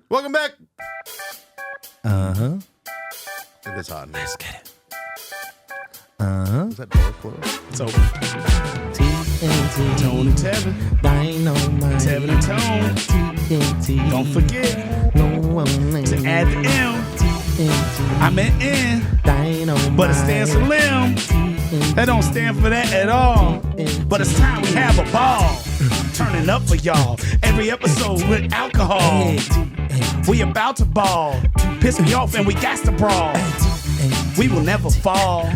Welcome back. Uh-huh. It is hot in here. Let's get it. Uh-huh. Is that door closed? It's open. TNT. Tone and Tevin. Dynamite. Tevin and Tone. TNT. Don't forget No one to add the M. TNT. I meant N, Dynamite. but it stands for limb. That don't stand for that at all. But it's time we have a ball. Turning up for y'all. Every episode with alcohol. We about to ball. Piss me off and we got to brawl. We will never fall.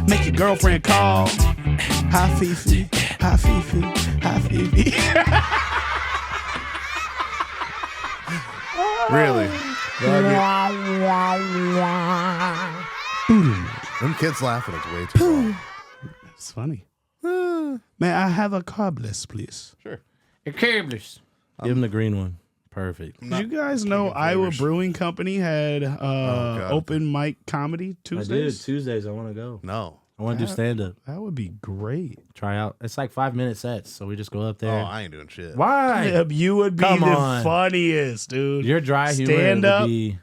Make your girlfriend call. Hi Fifi. Hi Fifi. Hi Fifi. Really? Them kids laughing. It's way too long. It's funny. May I have a carbless, please? Sure. Give him the green one. Perfect. Did you guys know Iowa Brewing Company had open mic comedy I did. Tuesdays? Tuesdays, I want to go. No. I want to do stand-up. That would be great. Try out. It's like 5-minute sets, so we just go up Oh, there. I ain't doing shit. Why? You would be Come the on. funniest, dude. Your dry humor Stand would up, be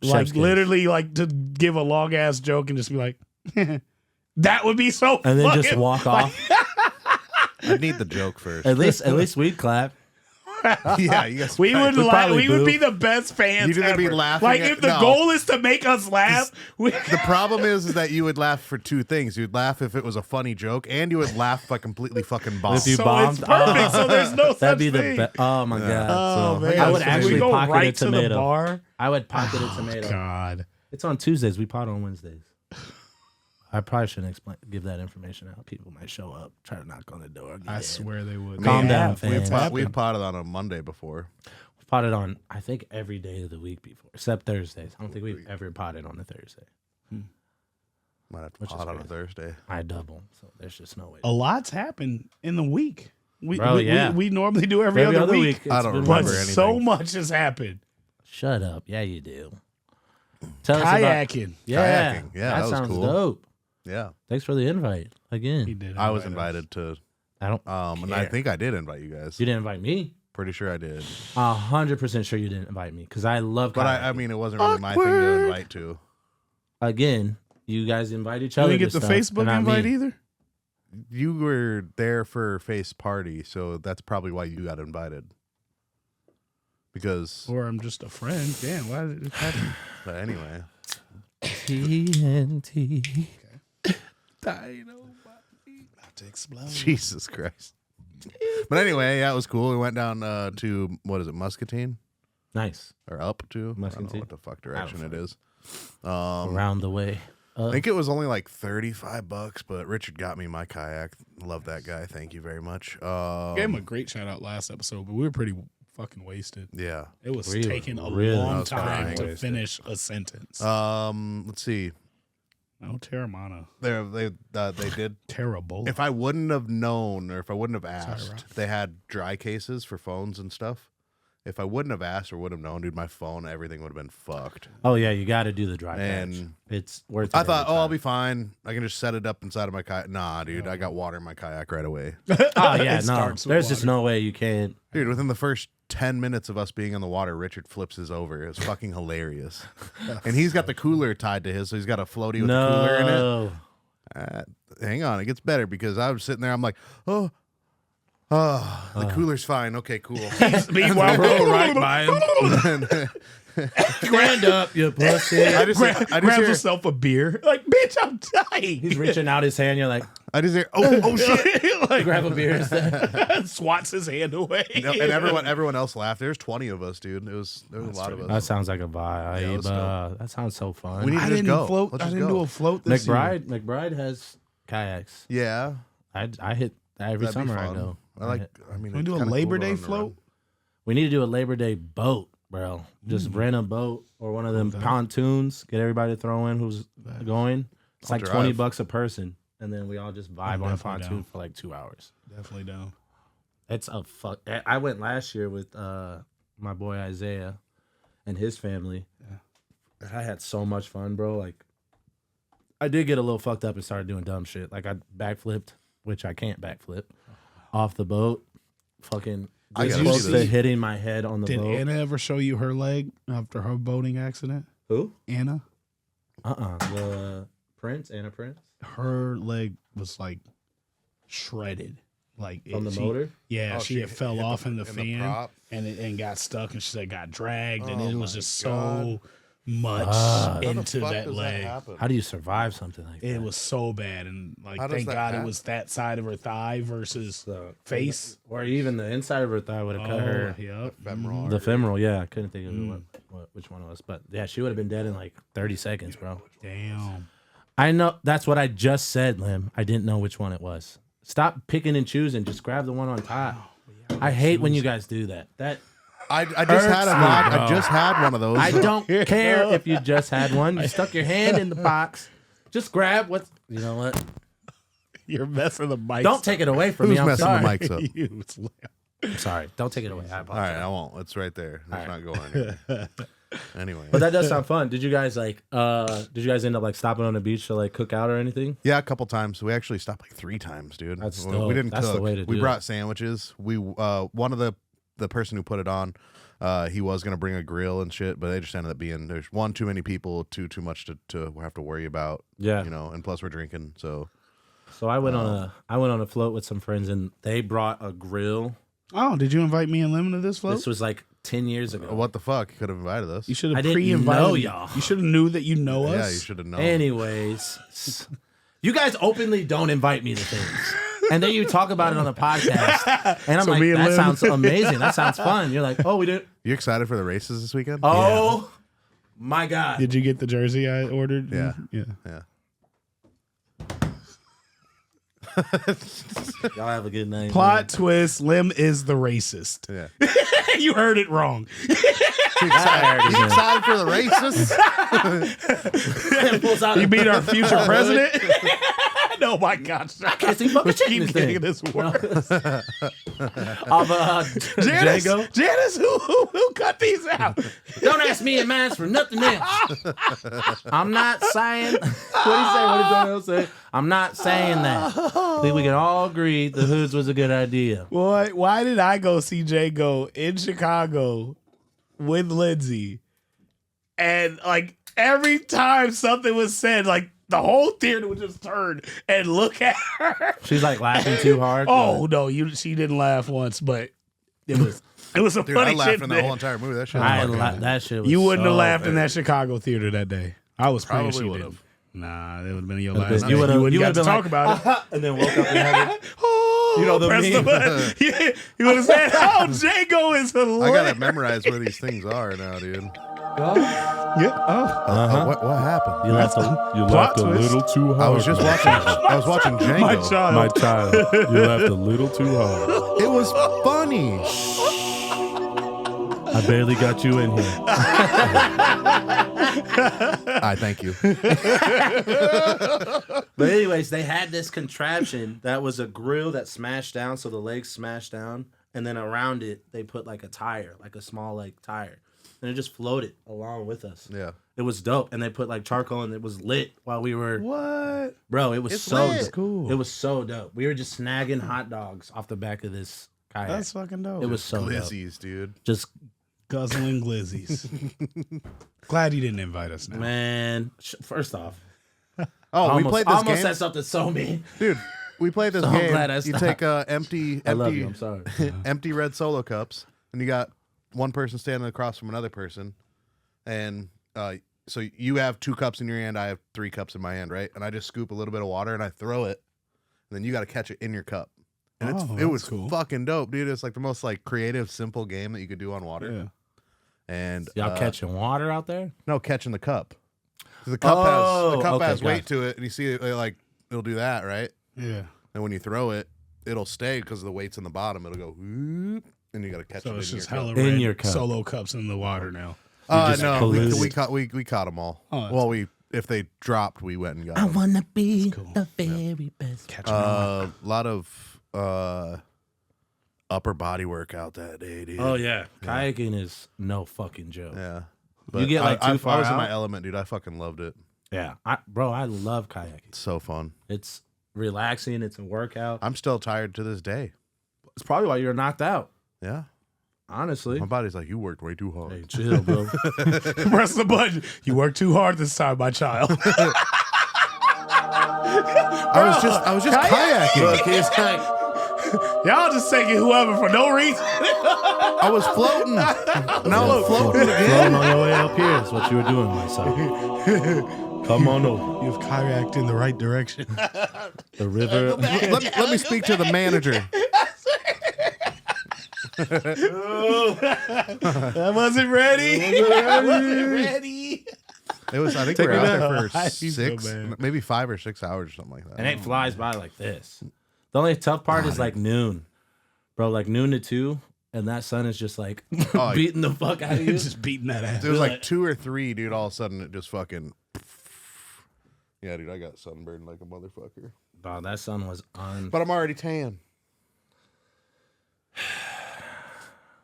like chef's kiss. literally, like to give a long ass joke and just be like, that would be so. And then just fucking- walk off. I need the joke first. At least we'd clap. Yeah, you guys. We would We'd laugh. probably We would boo. be the best fans. You'd either be ever. laughing Like at- if the no. goal is to make us laugh, we, The problem is that you would laugh for two things. You'd laugh if it was a funny joke, and you would laugh if I completely fucking bombed. If you so bombed, it's perfect. So there's no such that'd be thing. the best. Oh my god! Oh So man, I would So actually we go pocket right a to the tomato. bar. I would pocket a tomato. God, It's on Tuesdays. We pot on Wednesdays. I probably shouldn't give that information out. People might show up, try to knock on the door. get I in. swear they would. Calm They down, have. fam. It's We've happened. potted on a Monday before. We've potted on, I think, every day of the week before, except Thursdays. I don't think we've ever potted on a Thursday. Might have to Which is pot on a crazy. Thursday. I double, so there's just no way. A lot's happened in the week. Bro, yeah. We normally do every other week. it's I don't been But remember worse. anything. so much has happened. Shut up. Yeah, you do. Tell us about Kayaking. Yeah, Kayaking. Yeah, that was sounds cool. dope. Yeah, Thanks for the invite He again. did. I was invite us. invited to, I don't. and I think I did invite you guys. You didn't invite me. Pretty sure I did, 100% sure you didn't invite me because I love. but I kayaking. mean, it wasn't really my thing to Awkward. invite to. Again, you guys invite each You other. didn't get to the stuff, Facebook but not invite me. either. You were there for face party, so that's probably why you got invited. Because, Or I'm just a friend. Damn, why did it happen? but anyway, TNT. About to explode. Jesus Christ. But anyway, yeah, it was cool. We went down to, what is it, Muscatine? Nice. Or up to? I don't know Muscatine? what the fuck direction I it don't is. Around the way. I think it was only like $35, but Richard got me my kayak. Love that guy. Thank you very much. Gave him a great shout out last episode, but we were pretty fucking wasted. Yeah. It was We were taking a really long fucking time to wasted. finish a sentence. Let's see. No Terramana. They did. Terrible. If I wouldn't have known, or if I wouldn't have asked, Rob. they had dry cases for phones and stuff. If I wouldn't have asked or would have known, dude, my phone, everything would have been fucked. Oh yeah, you got to do the dry patch. And It's worth it. I thought, every oh, I'll time. be fine. I can just set it up inside of my kayak. Nah, dude, I got water in my kayak right away. Oh yeah, It no. starts with There's just water. no way you can. Dude, within the first 10 minutes of us being in the water, Richard flips his over. It was fucking hilarious. And he's got the cooler tied to his, so he's got a floaty with the cooler in it. No. Hang on, it gets better because I was sitting there, I'm like, the cooler's fine. Okay, cool. Meanwhile, bro, right by him. Stand up, you pussy. I just Grabs hear, himself a beer. Like, bitch, I'm dying. He's reaching out his hand. You're like, I just hear, oh shit. Like, grab a beer instead. swats his hand away. No, and everyone else laughed. There's 20 of us, dude. There was a lot of us. That sounds like a vibe. let's go. That sounds so fun. We need to I just didn't go. float. Let's I just didn't go. do a float this year. McBride has kayaks. Yeah, I hit that every that'd be summer I fun. go. I mean, Can we it's do a kinda Labor cool to Day run around. float? We need to do a Labor Day boat, bro. Just rent a boat or one of them pontoons. Get everybody to throw in who's going. It's I'll like drive. $20 a person, and then we all just vibe I'm on a definitely pontoon down. for like 2 hours. Definitely down. It's a fuck. I went last year with my boy Isaiah and his family. Yeah. I had so much fun, bro. Like, I did get a little fucked up and started doing dumb shit. Like, I backflipped, which I can't backflip, off the boat. Fucking I This gotta close see to this. hitting my head on the Did boat. Anna ever show you her leg after her boating accident? Who? Anna? The Anna Prince. Her leg was like shredded. Like From the she- motor? Yeah, Oh, she had fell hit off in the in fan prop? and got stuck, and she said got dragged, and Oh it was my just God. so much How How the into fuck that does leg. happen? How do you survive something like that? It was so bad, and like How does thank that God happen? it was that side of her thigh versus the face. or even the inside of her thigh would have cut her. Yep. Femoral The artery. femoral, yeah. I couldn't think of which one it was. But yeah, she would have been dead in like 30 seconds, bro. Damn. I know. That's what I just said, Lim. I didn't know which one it was. Stop picking and choosing. Just grab the one on top. I hate when you guys do that. I just had a Hurts me, I just had one of those. I don't care if you just had one. You stuck your hand in the box. Just grab what. You know what? You're messing the mic. Don't take it away from Who's me. I'm messing sorry. the mics up? You. It's loud. I'm sorry. Don't take it away. I All apologize. right, I won't. It's right there. Let's not go anywhere. Anyway. But that does sound fun. Did you guys did you guys end up like stopping on the beach to like cook out or anything? Yeah, a couple times. We actually stopped like 3 times, dude. That's we dope. didn't That's the cook. way to We do brought it. sandwiches. We one of the person who put it on, he was gonna bring a grill and shit, but they just ended up being there's one too many people, too much to have to worry about. Yeah. You know, and plus we're drinking, so So I went on a float with some friends and they brought a grill. Oh, did you invite me and Lemon to this float? This was like 10 years ago. what the fuck? You could have invited us. You should I have didn't pre-invited know me. y'all. You should have knew that you know us. Yeah, you should have known. Anyways, you guys openly don't invite me to things. And then you talk about it on the podcast. And I'm So like, me and that Lim- sounds amazing. That sounds fun. You're like, oh, we did. You excited for the races this weekend? Oh, my God. Did you get the jersey I ordered? Yeah. Yeah. Yeah. Y'all have a good night. Plot twist: Lim is the racist. Yeah. You heard it wrong. You excited for the races? Pulls out You mean our future president? No, my gosh. Can't see fucking shit in Keep this getting thing. this worse. Of Janice, Django. Janice, who cut these out? Don't ask me and mine for nothing else. I'm not saying. What do you say? What did Django say? I'm not saying that. I think we can all agree the Hoods was a good idea. Boy, why did I go see Django in Chicago with Lindsay? And like every time something was said, like the whole theater would just turn and look at her. She's like laughing too hard. Oh no, she didn't laugh once, but it was some Dude, I funny laughed shit in the there. whole entire movie. That shit. That shit was You wouldn't have so laughed in bad. that Chicago theater that day. I was praying Probably she would've. didn't. Nah, that would have been your Would've last been- day. you would've- You wouldn't you got to would've talk been about it. And then woke up in heaven. Oh, You know the press meme. button. You would have said, "Oh, Django is hilarious." I gotta memorize where these things are now, dude. Yeah. Oh, What happened? You laughed Plot a twist. little too hard. I was just watching. I was watching Django. my child. My child, you laughed a little too hard. It was funny. I barely got you in here. I thank you. But anyways, they had this contraption that was a grill that smashed down, so the legs smashed down, and then around it they put like a tire, like a small like tire, and it just floated along with us. Yeah. It was dope, and they put like charcoal, and it was lit while we were. what? Bro, it was It's so lit. dope. Cool. It was so dope. We were just snagging hot dogs off the back of this kayak. That's fucking dope. It was so dope. Glizzies, dude. Just guzzling glizzies. Glad you didn't invite us now. man. First off, Oh, we played this almost game, said something so mean. dude. We played this So I'm game. glad I You stopped. take empty, I love you. I'm sorry. empty red Solo cups, and you got one person standing across from another person, and so you have 2 cups in your hand, I have 3 cups in my hand, right? And I just scoop a little bit of water and I throw it, and then you got to catch it in your cup. And Oh, it was that's cool. fucking dope, dude. It's like the most like creative, simple game that you could do on water. Yeah. And Y'all catching water out there? no, catching the cup. 'Cause the cup Okay, has weight gotcha. to it, and you see it like it'll do that, right? Yeah. And when you throw it, it'll stay because the weight's in the bottom. It'll go whoop, and you got to catch So it it's in just your hella cup. In red your cup. Solo cups in the water now. just No, we polluted. caught them all. Oh, that's well, if they dropped, we went and got them. wanna be cool. the very best. Catch 'em all. A lot of upper body workout that day, dude. Oh yeah, kayaking is no fucking joke. Yeah. You get, like, too far I was in out? my element, dude. I fucking loved it. Yeah, I love kayaking. It's so fun. It's relaxing. It's a workout. I'm still tired to this day. It's probably why you're knocked out. Yeah. Honestly. My body's like, you worked way too hard. Hey, chill, bro. Press the button. You worked too hard this time, my child. I was just kayaking. Look, he's like, Y'all just taking whoever for no reason. I was floating. Now I'm floating again. floating on your way up here is what you were doing, my son. Come on over. You've kayaked in the right direction. The river. Let me speak to the manager. I wasn't ready. I wasn't ready. It was. I think Take we were me out back. there for So 6, bad. maybe 5 or 6 hours or something like that. And it flies by like this. The only tough part is like noon. Bro, like noon to 2. And that sun is just like Oh, beating the fuck out of you. Just beating that ass. It was like 2 or 3, dude. All of a sudden, it just fucking. Yeah, dude, I got sunburned like a motherfucker. Bro, that sun was on. But I'm already tan.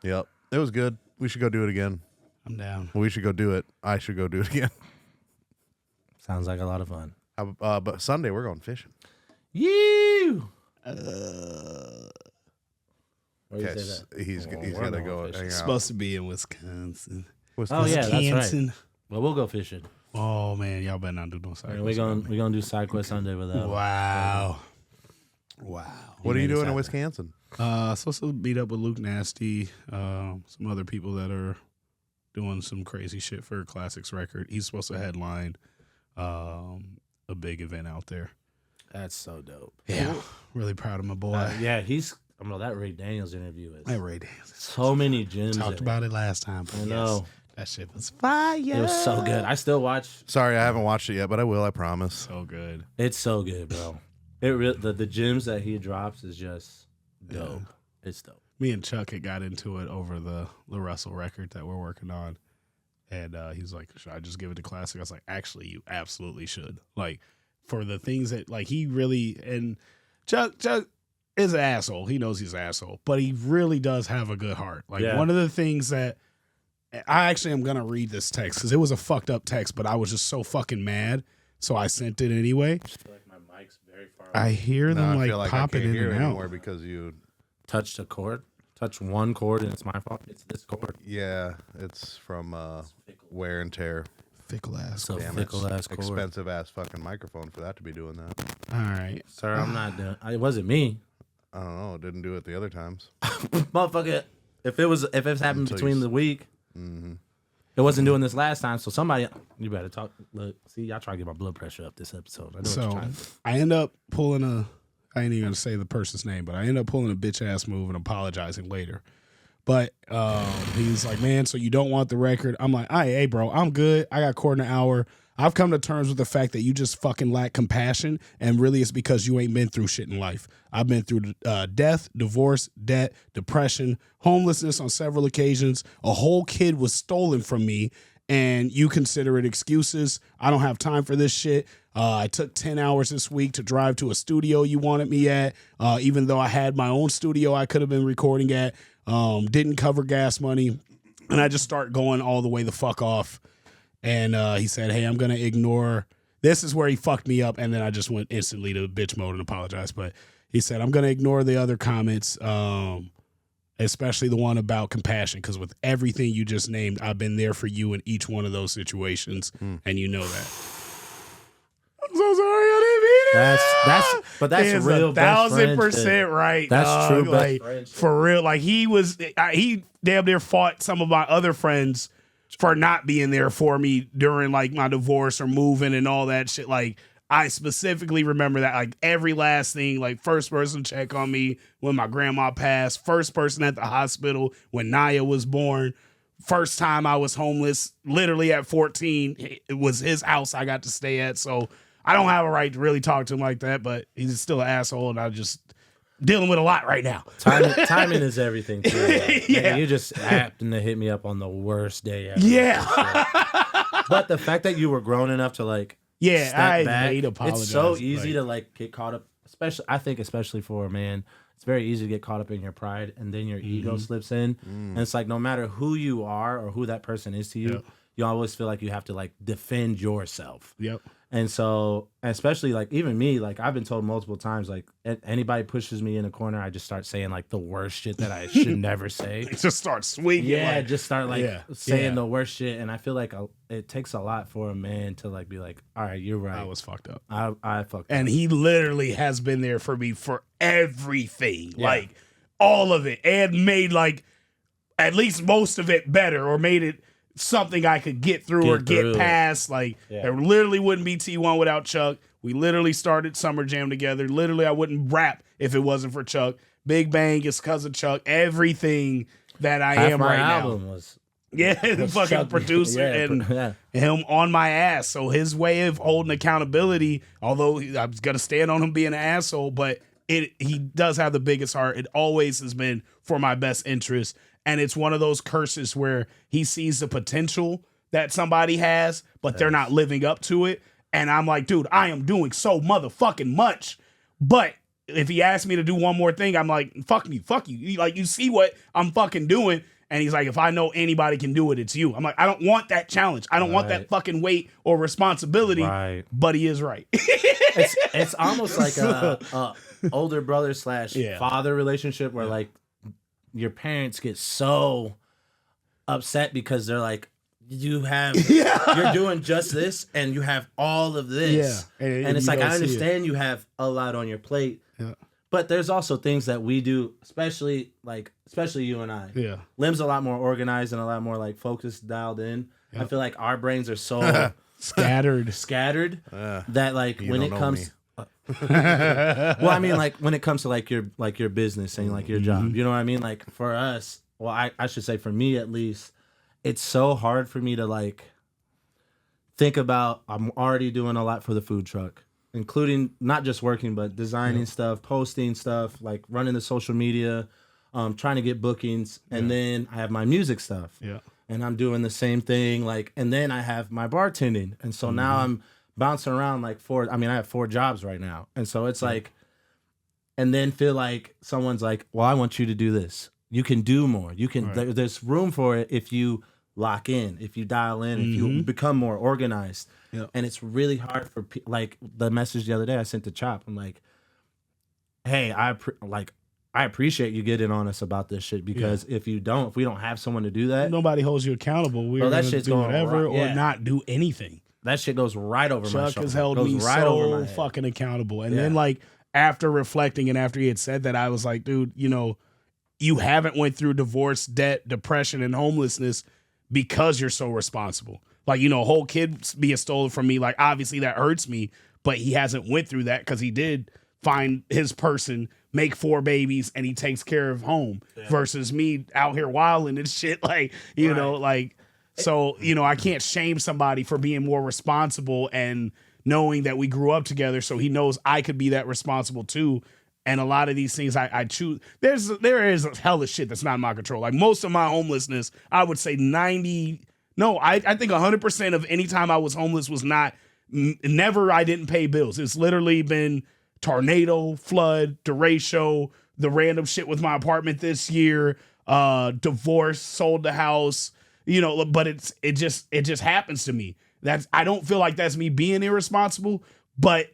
Yep, it was good. We should go do it again. I'm down. We should go do it. I should go do it again. Sounds like a lot of fun. But Sunday we're going fishing. You. Okay, he's we're gotta going go fishing. hang out. Supposed to be in Wisconsin. Oh yeah, that's right. Wisconsin. Well, we'll go fishing. Oh man, y'all better not do no side. And we're gonna do side quest Sunday with that. Wow. What are you made us doing in happen. Wisconsin? Supposed to meet up with Luke Nasty, some other people that are doing some crazy shit for Classics record. He's supposed to headline a big event out there. That's so dope. Yeah, really proud of my boy. Yeah, I know that Ray Daniels interview is That Ray Dance. so many gems. Talked about it last time. But I know. that shit was fire. It was so good. I still watch. Sorry, I haven't watched it yet, but I will. I promise. So good. It's so good, bro. The gems that he drops is just dope. Yeah. It's dope. Me and Chuck had got into it over the Russell record that we're working on. And he's like, should I just give it to Classic? I was like, actually, you absolutely should. Like, for the things that, like, he really, and Chuck is an asshole. He knows he's an asshole, but he really does have a good heart. Like, one of the things that, I actually am going to read this text because it was a fucked up text, but I was just so fucking mad. So I sent it anyway. I feel like my mic's very far away. I hear them I like feel like I popping can't in hear and anymore out. because you. Touched a chord. Touch one chord and it's my fault. It's this chord. Yeah, it's from wear and tear. Fickle ass. So Damn, fickle it's ass chord. expensive ass fucking microphone for that to be doing that. All right. Sir, I'm not doing. It wasn't me, I don't know. It didn't do it the other times. motherfucker. If it's happened Until between you- the week, it wasn't doing this last time. So somebody, you better talk. Look, see, y'all try to get my blood pressure up this episode. I know what you're So trying to do. I end up pulling I ain't even gonna say the person's name, but I end up pulling a bitch ass move and apologizing later. But he's like, man, so you don't want the record? I'm like, hey, bro, I'm good. I got court in an hour. I've come to terms with the fact that you just fucking lack compassion, and really it's because you ain't been through shit in life. I've been through death, divorce, debt, depression, homelessness on several occasions. A whole kid was stolen from me, and you consider it excuses. I don't have time for this shit. I took 10 hours this week to drive to a studio you wanted me at, even though I had my own studio I could have been recording at. Didn't cover gas money. And I just start going all the way the fuck off. And he said, hey, I'm going to ignore. This is where he fucked me up. And then I just went instantly to bitch mode and apologized. But he said, I'm going to ignore the other comments, especially the one about compassion. Because with everything you just named, I've been there for you in each one of those situations. And you know that. I'm so sorry I didn't mean it. That's He is real. 1,000% right. That's dog. true best Like, friend shit. for real. Like he damn near fought some of my other friends for not being there for me during like my divorce or moving and all that shit. Like I specifically remember that, like every last thing, like first person to check on me when my grandma passed, first person at the hospital when Naya was born. First time I was homeless, literally at 14, it was his house I got to stay at. So I don't have a right to really talk to him like that, but he's still an asshole, and I'm just dealing with a lot right now. Timing is everything, too. Like, Yeah. man, you just happened to hit me up on the worst day ever. Yeah. But the fact that you were grown enough to, like, Yeah, step I back, hate apologize. it's so easy to, like, get caught up, especially for a man. It's very easy to get caught up in your pride, and then your ego slips in. And it's like, no matter who you are or who that person is to you, you always feel like you have to like defend yourself. Yep. And so, especially like even me, like I've been told multiple times, like anybody pushes me in a corner, I just start saying like the worst shit that I should never say. Just start swinging. Yeah, like, just start like saying yeah. the worst shit. And I feel like it takes a lot for a man to like be like, all right, you're right. I was fucked up. I fucked And up. he literally has been there for me for everything. Yeah. Like all of it. And made like at least most of it better, or made it something I could get through get past. Like there literally wouldn't be T1 without Chuck. We literally started Summer Jam together. Literally, I wouldn't rap if it wasn't for Chuck. Big Bang is because of Chuck. Everything that I am right now. Was the fucking Chuck. producer and him on my ass. So his way of holding accountability, although I was gonna stand on him being an asshole, but he does have the biggest heart. It always has been for my best interest. And it's one of those curses where he sees the potential that somebody has, but they're not living up to it. And I'm like, dude, I am doing so motherfucking much. But if he asked me to do one more thing, I'm like, fuck you. Like, you see what I'm fucking doing. And he's like, if I know anybody can do it, it's you. I'm like, I don't want that challenge. I don't want that fucking weight or responsibility. Right. But he is right. It's almost like a older brother / father relationship where like your parents get so upset because they're like, you're doing just this and you have all of this. Yeah. And it's like, I understand you have a lot on your plate. Yeah. But there's also things that we do, especially you and I. Yeah. Lim's a lot more organized and a lot more like focused, dialed in. Yep. I feel like our brains are so scattered that like when it comes well, I mean, like when it comes to like your business and like your job, you know what I mean? Like for us, well, I should say for me at least, it's so hard for me to like think about. I'm already doing a lot for the food truck, including not just working, but designing stuff, posting stuff, like running the social media, trying to get bookings, and then I have my music stuff. Yeah. And I'm doing the same thing, like, and then I have my bartending, and so now I'm bouncing around like I have 4 jobs right now. And so it's like, and then feel like someone's like, well, I want you to do this. You can do more. You can, there's room for it if you lock in, if you dial in, if you become more organized. Yep. And it's really hard for like the message the other day I sent to Chop. I'm like, hey, I appreciate you getting on us about this shit, because if we don't have someone to do that, nobody holds you accountable. We're going to do whatever or not do anything. That shit goes right over my shoulder. Chuck has held me so fucking accountable. And then like after reflecting and after he had said that, I was like, dude, you know, you haven't went through divorce, debt, depression, and homelessness because you're so responsible. Like, you know, a whole kid being stolen from me, like obviously that hurts me, but he hasn't went through that because he did find his person, make 4 babies, and he takes care of home versus me out here wilding and shit. Like, you know, like, so, you know, I can't shame somebody for being more responsible and knowing that we grew up together. So he knows I could be that responsible too. And a lot of these things I choose. There is hella shit that's not in my control. Like most of my homelessness, I would say I think 100% of any time I was homeless was never I didn't pay bills. It's literally been tornado, flood, derecho, the random shit with my apartment this year, divorce, sold the house, you know, but it just happens to me. I don't feel like that's me being irresponsible, but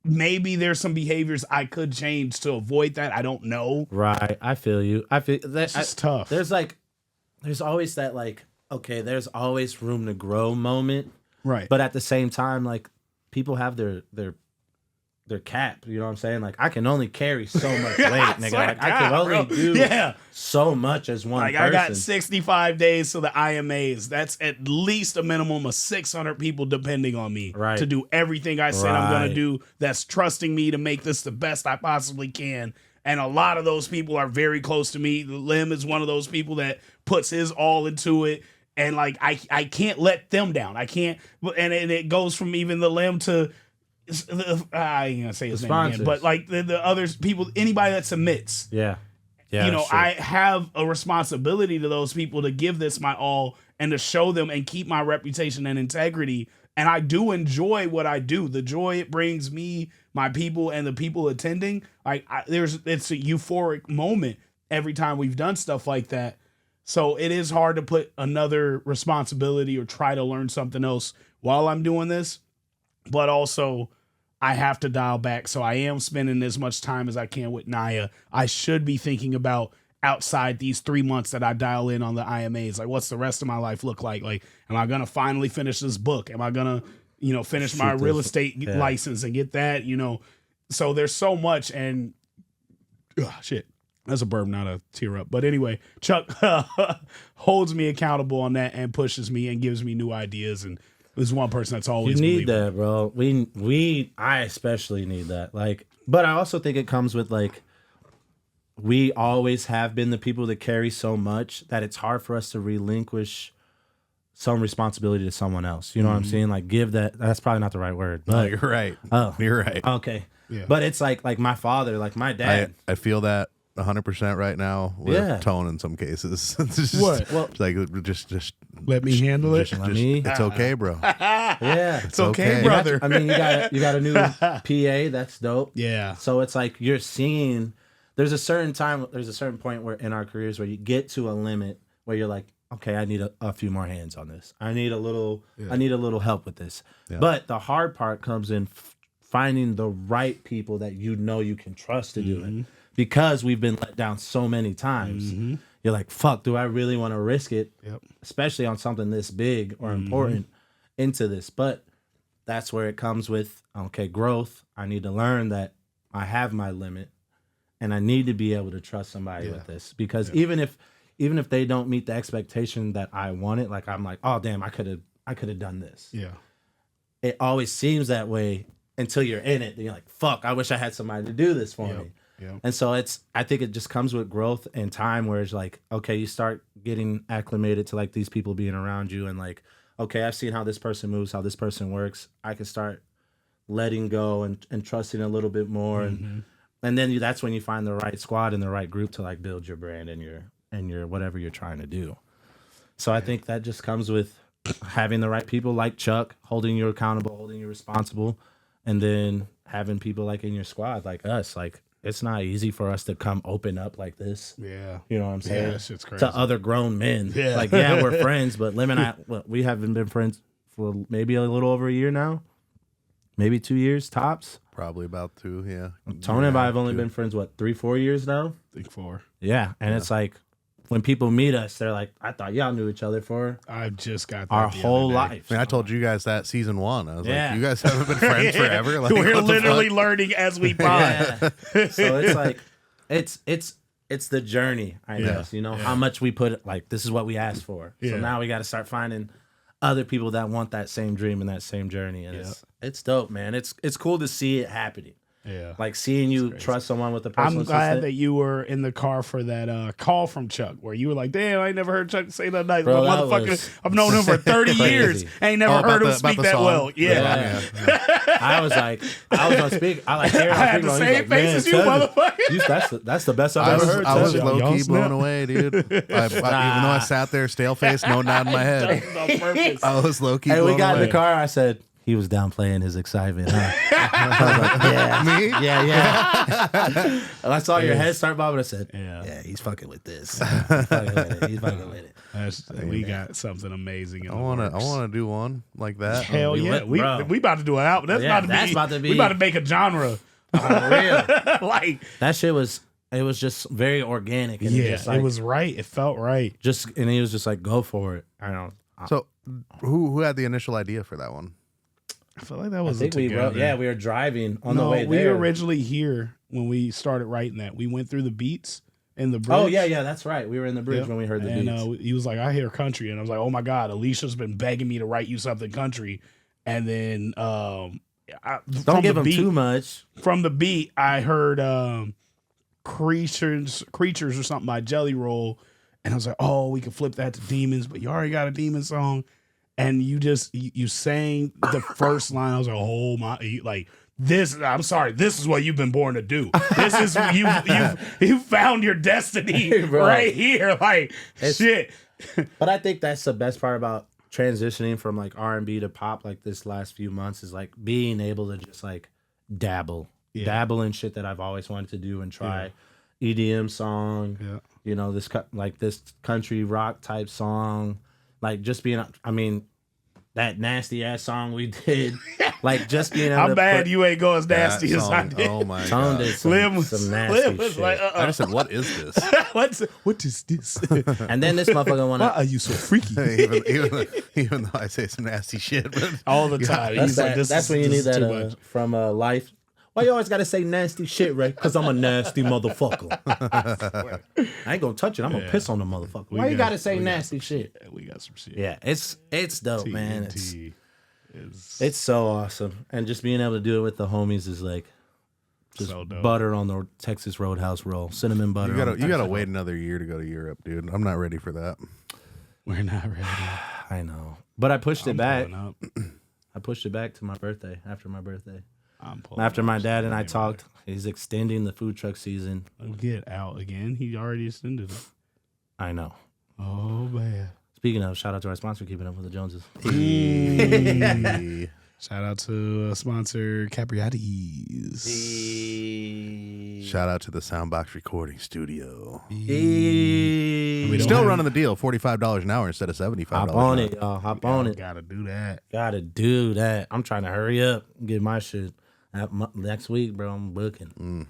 maybe there's some behaviors I could change to avoid that. I don't know. Right. I feel you. I feel that it's tough. There's always that like, okay, there's always room to grow moment. Right. But at the same time, like people have their cap, you know what I'm saying? Like I can only carry so much weight, nigga. Like I can only do so much as one person. I got 65 days to the IMAs. That's at least a minimum of 600 people depending on me to do everything I said I'm gonna do. That's trusting me to make this the best I possibly can. And a lot of those people are very close to me. Lim is one of those people that puts his all into it. And like I can't let them down. I can't, and it goes from even the Lim to I ain't gonna say his name again, but like the others, people, anybody that submits. Yeah, you know, I have a responsibility to those people to give this my all and to show them and keep my reputation and integrity. And I do enjoy what I do. The joy it brings me, my people, and the people attending. It's a euphoric moment every time we've done stuff like that. So it is hard to put another responsibility or try to learn something else while I'm doing this. But also, I have to dial back. So I am spending as much time as I can with Naya. I should be thinking about outside these 3 months that I dial in on the IMAs. Like, what's the rest of my life look like? Like, am I going to finally finish this book? Am I going to, finish my real estate license and get that, So there's so much. And, shit. That's a burp, not a tear up. But anyway, Chuck holds me accountable on that and pushes me and gives me new ideas. And there's one person that's always you need that, bro. I especially need that. Like, but I also think it comes with like, we always have been the people that carry so much that it's hard for us to relinquish some responsibility to someone else. You know what I'm saying? Like, give that's probably not the right word. But, No, you're right. Oh, you're right. Okay. Yeah. But it's like my father, like my dad. I feel that 100% right now with tone in some cases. It's just, What? Well, like just let me handle it. it's okay, bro. Yeah. It's okay, brother. I mean, you got a new PA. That's dope. Yeah. So it's like you're seeing. There's a certain point where in our careers where you get to a limit where you're like, okay, I need a few more hands on this. I need a little help with this. Yeah. But the hard part comes in finding the right people that you can trust to do it. Because we've been let down so many times. You're like, fuck, do I really want to risk it? Yep. Especially on something this big or important into this. But that's where it comes with, okay, growth. I need to learn that I have my limit. And I need to be able to trust somebody with this, because even if they don't meet the expectation that I wanted, like I'm like, oh damn, I could have done this. Yeah. It always seems that way until you're in it. And you're like, fuck, I wish I had somebody to do this for me. Yeah. And so I think it just comes with growth and time, where it's like, okay, you start getting acclimated to like these people being around you, and like, okay, I've seen how this person moves, how this person works. I can start letting go and trusting a little bit more, and then that's when you find the right squad and the right group to like build your brand and your whatever you're trying to do. So I think that just comes with having the right people like Chuck, holding you accountable, holding you responsible, and then having people like in your squad like us. Like, it's not easy for us to come open up like this. Yeah. You know what I'm saying? Yeah, that shit's crazy. To other grown men. Yeah. Like, yeah, we're friends, but Lim and I, we haven't been friends for maybe a little over a year now. Maybe 2 years tops. Probably about 2, yeah. Tony and I have only been friends, 3-4 years now? I think 4. Yeah. And it's like, when people meet us, they're like, I thought y'all knew each other for I just got that our the whole other day. life. I mean, I told you guys that season 1. I was like, you guys haven't been friends forever? Like, We're what the literally fuck? learning as we pod. Yeah. So it's like, it's the journey, I guess. How much we put, like, this is what we asked for. Yeah. So now we got to start finding other people that want that same dream and that same journey. And it's dope, man. It's cool to see it happening. Yeah. Like seeing you trust someone with a personal I'm glad assistant. that you were in the car for that call from Chuck, where you were like, damn, I ain't never heard Chuck say that nice. Bro, But that motherfucker, was I've known him for 30 years. I ain't never heard him speak that song. well. Yeah. I was on speak. I like hearing I had the same face as you, motherfucker. That's the best I've ever heard. I was Cousin. low key Y'all blown snap. away, dude. Even though I sat there, stale face, no nod in my head. On purpose. I was low key Hey, blown we got away. in the car. I said, he was downplaying his excitement. Huh? I was like, yeah, Me? yeah. And I saw your head start bobbing. I said, Yeah. yeah, he's fucking with this. He's fucking with it. We got something amazing in I the want works. to do one like that. Hell we yeah. lit, We bro. about to do an album. That's about to be. We about to make a genre. Real. Like, That shit was. It was just very organic. And yeah, just like, it was right. It felt right. and he was just like, go for it. I don't. So, who had the initial idea for that one? I feel like that I was think we together. wrote. We were driving on the way we there. originally here when we started writing that. We went through the beats in the bridge. Oh yeah, that's right. We were in the bridge when we heard the and, beats. he was like, I hear country. And I was like, oh my God, Alicia's been begging me to write you something country. And then Don't give him too much. From the beat, I heard Creatures or something by Jelly Roll. And I was like, oh, we could flip that to Demons, but you already got a Demon song. And you sang the first line. I was like, oh my, like this. I'm sorry, this is what you've been born to do. This is you found your destiny right here. Like shit. But I think that's the best part about transitioning from like R&B to pop like this last few months is like being able to just like dabble in shit that I've always wanted to do and try. EDM song, you know, this country rock type song, like just being, I mean, that nasty ass song we did, like just being able I'm to bad put, you ain't go as nasty as I song, did. oh my Tone god. did some nasty Slim was shit. like, I just said, what is this? what is this? And then this motherfucker Why wanna. are you so freaky? even though I say some nasty shit, but All the time. That's, He's like, that's when you need this is that too much. from Life. Why you always gotta say nasty shit, Ray? Because I'm a nasty motherfucker. I ain't gonna touch it. I'm gonna piss on the motherfucker. Why you gotta say nasty shit? We got some shit. Yeah, it's dope, man. TNT It's so awesome, and just being able to do it with the homies is like just so dope. butter on the Texas Roadhouse roll, cinnamon butter. you gotta wait another year to go to Europe, dude. I'm not ready for that. We're not ready. I know, but I pushed it back. Pulling up. I pushed it back to my birthday. After my birthday, I'm pulling after up. my dad and I talked, he's extending the food truck season. Get out again. He already extended it. I know. Oh, man. Speaking of, shout out to our sponsor, Keeping Up with the Joneses. Shout out to sponsor Capriati's. Shout out to the Soundbox Recording Studio. We don't Still have- running the deal, $45 an hour instead of $75. Hop on it, y'all. Hop on it. Gotta do that. Gotta do that. I'm trying to hurry up and get my shit. Next week, bro, I'm booking.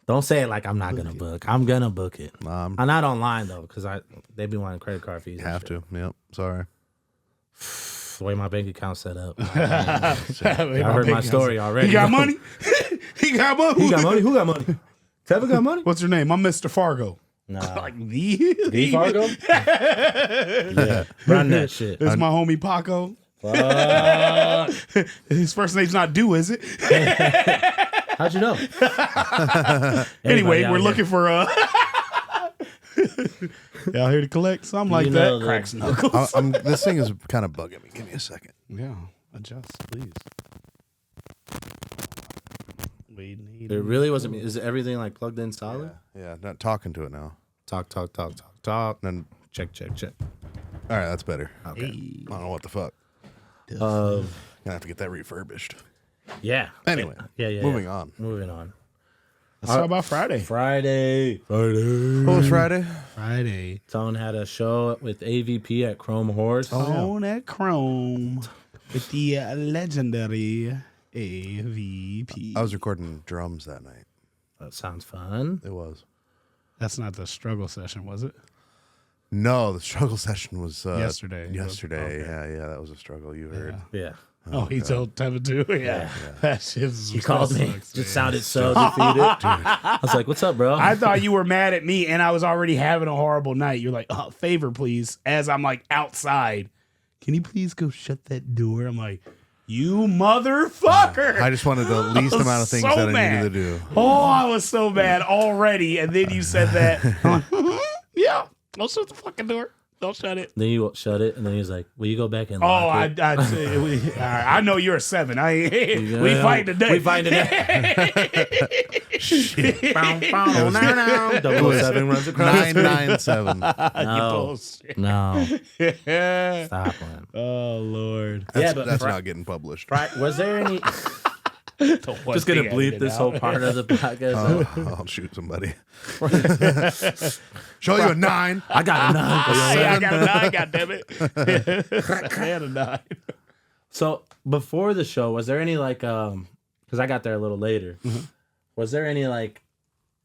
Don't say it like I'm not gonna book. I'm gonna book it. I'm not online though, because they be wanting credit card fees. Have to. Yep. Sorry. The way my bank account's set up. I heard my story already. He got money. He got money. Who got money? Who got money? Tevin got money? What's your name? I'm Mr. Fargo. Nah. Like the Fargo? Yeah. Run that shit. This is my homie Paco. His first name's not Do, is it? How'd you know? Anyway, Everybody out we're here. looking for y'all here to collect something like You that. know Cracks that- knuckles. This thing is kind of bugging me. Give me a second. Yeah, adjust, please. We need It really wasn't me. Is everything like plugged in solid? Yeah, not talking to it now. Talk. Then, Check. all right, that's better. Okay. I don't know what the fuck. Uh, Gonna have to get that refurbished. yeah. Anyway, Yeah. moving on. Moving on. Let's talk about Friday. Friday. What was Friday? Friday. Tone had a show with AVP at Chrome Horse. On that Chrome with the legendary AVP. I was recording drums that night. That sounds fun. It was. That's not the struggle session, was it? No, the struggle session was Yesterday. Yesterday, Okay. yeah, that was a struggle. You heard. Yeah. Oh, he told Tevin too? Yeah. That shit He called me. Just sounded so defeated. I was like, what's up, bro? I thought you were mad at me and I was already having a horrible night. You're like, oh, favor, please. As I'm like outside, can you please go shut that door? I'm like, you motherfucker. I just wanted the least was amount of things so that I mad. needed to do. Oh, I was so mad already. And then you said that. I'm like, yeah, don't shut the fucking door. Don't shut it. Then you shut it, and then he was like, will you go back and Oh, lock it? I know you're a 7. We fight today. We fight today. Shit. 007 runs across. 997. No. No. Stop one. Oh, Lord. Yeah, but That's not getting published. was there any... Just gonna bleep this whole part of the podcast. I'll shoot somebody. Show you a 9. I got a 9. I got a 9, goddammit. I had a 9. So before the show, was there any like because I got there a little later. Was there any like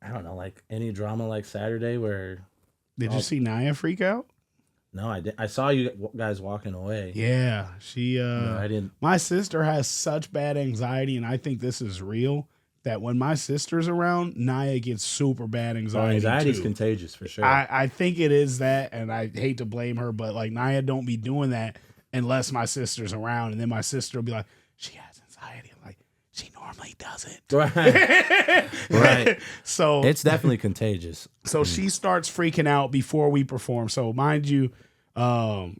I don't know, like any drama like Saturday where Did you see Naya freak out? no, I didn't. I saw you guys walking away. Yeah, she. No, I didn't. My sister has such bad anxiety, and I think this is real. That when my sister's around, Naya gets super bad anxiety. Anxiety's too. contagious for sure. I think it is that, and I hate to blame her, but like Naya don't be doing that unless my sister's around, and then my sister will be like, she has anxiety. I'm like, she normally doesn't. Right. Right. So It's definitely contagious. So she starts freaking out before we perform. So mind you, I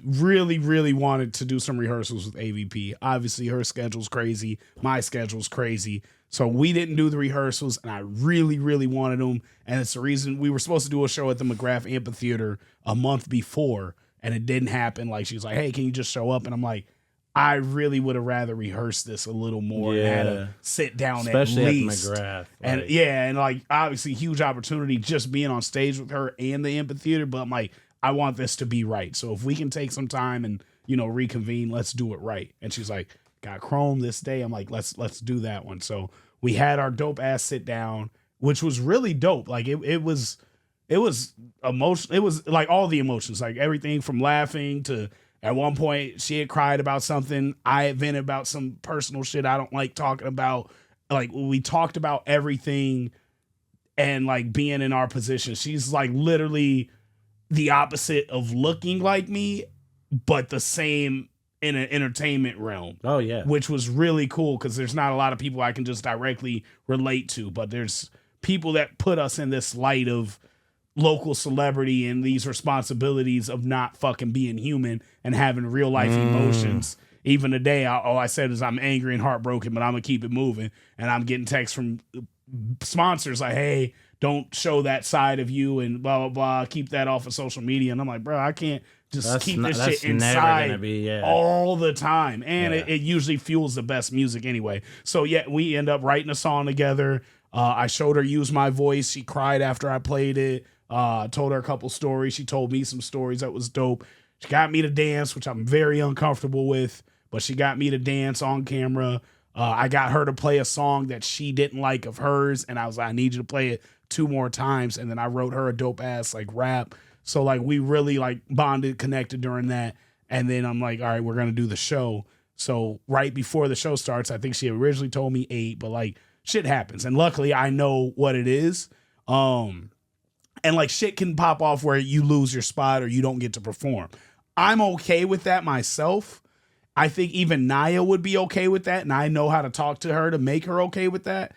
really, really wanted to do some rehearsals with AVP. Obviously, her schedule's crazy. My schedule's crazy. So we didn't do the rehearsals, and I really, really wanted them. And it's the reason we were supposed to do a show at the McGrath Amphitheater a month before, and it didn't happen. Like, she was like, hey, can you just show up? And I'm like, I really would have rather rehearsed this a little more and had to sit down especially at least. At McGrath. And and like obviously huge opportunity just being on stage with her and the amphitheater, but I'm like, I want this to be right. So if we can take some time and, reconvene, let's do it right. And she's like, got Chrome this day. I'm like, let's do that one. So we had our dope ass sit down, which was really dope. Like it was emotional. It was like all the emotions, like everything from laughing to at one point she had cried about something. I had vented about some personal shit I don't like talking about. Like we talked about everything and like being in our position. She's like literally the opposite of looking like me, but the same in an entertainment realm. Oh yeah. Which was really cool because there's not a lot of people I can just directly relate to, but there's people that put us in this light of local celebrity and these responsibilities of not fucking being human and having real life emotions. Even today, all I said is I'm angry and heartbroken, but I'm gonna keep it moving. And I'm getting texts from sponsors like, hey, don't show that side of you and blah, blah, blah. Keep that off of social media. And I'm like, bro, I can't just keep this shit inside all the time. And it usually fuels the best music anyway. So yeah, we end up writing a song together. I showed her use my voice. She cried after I played it. Told her a couple stories. She told me some stories that was dope. She got me to dance, which I'm very uncomfortable with, but she got me to dance on camera. I got her to play a song that she didn't like of hers, and I was like, I need you to play it 2 more times. And then I wrote her a dope ass like rap. So like we really like bonded, connected during that. And then I'm like, all right, we're gonna do the show. So right before the show starts, I think she originally told me 8, but like shit happens, and luckily I know what it is. And like shit can pop off where you lose your spot or you don't get to perform. I'm okay with that myself. I think even Naya would be okay with that. And I know how to talk to her to make her okay with that.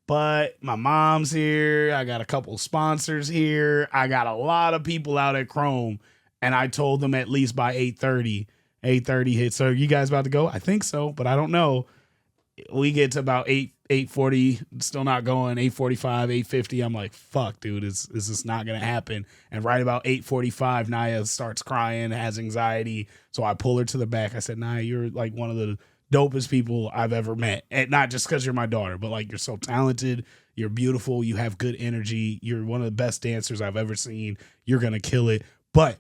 But my mom's here. I got a couple sponsors here. I got a lot of people out at Chrome. And I told them at least by 8:30 hit. So are you guys about to go? I think so, but I don't know. We get to about 8:40, still not going. 8:45, 8:50. I'm like, fuck, dude, is this not gonna happen? And right about 8:45, Naya starts crying, has anxiety. So I pull her to the back. I said, Naya, you're like one of the dopest people I've ever met. And not just because you're my daughter, but like you're so talented, you're beautiful, you have good energy, you're one of the best dancers I've ever seen. You're gonna kill it. But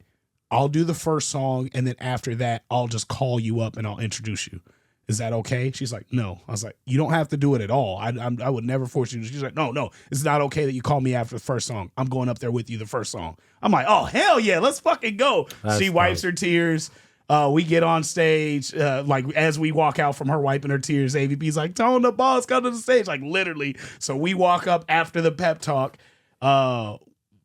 I'll do the first song, and then after that, I'll just call you up and I'll introduce you. Is that okay? She's like, no. I was like, you don't have to do it at all. I would never force you. She's like, no, it's not okay that you call me after the first song. I'm going up there with you the first song. I'm like, oh, hell yeah, let's fucking go. She wipes her tears. We get on stage. Like as we walk out from her wiping her tears, AVP's like, Tone the boss, come to the stage. Like literally. So we walk up after the pep talk.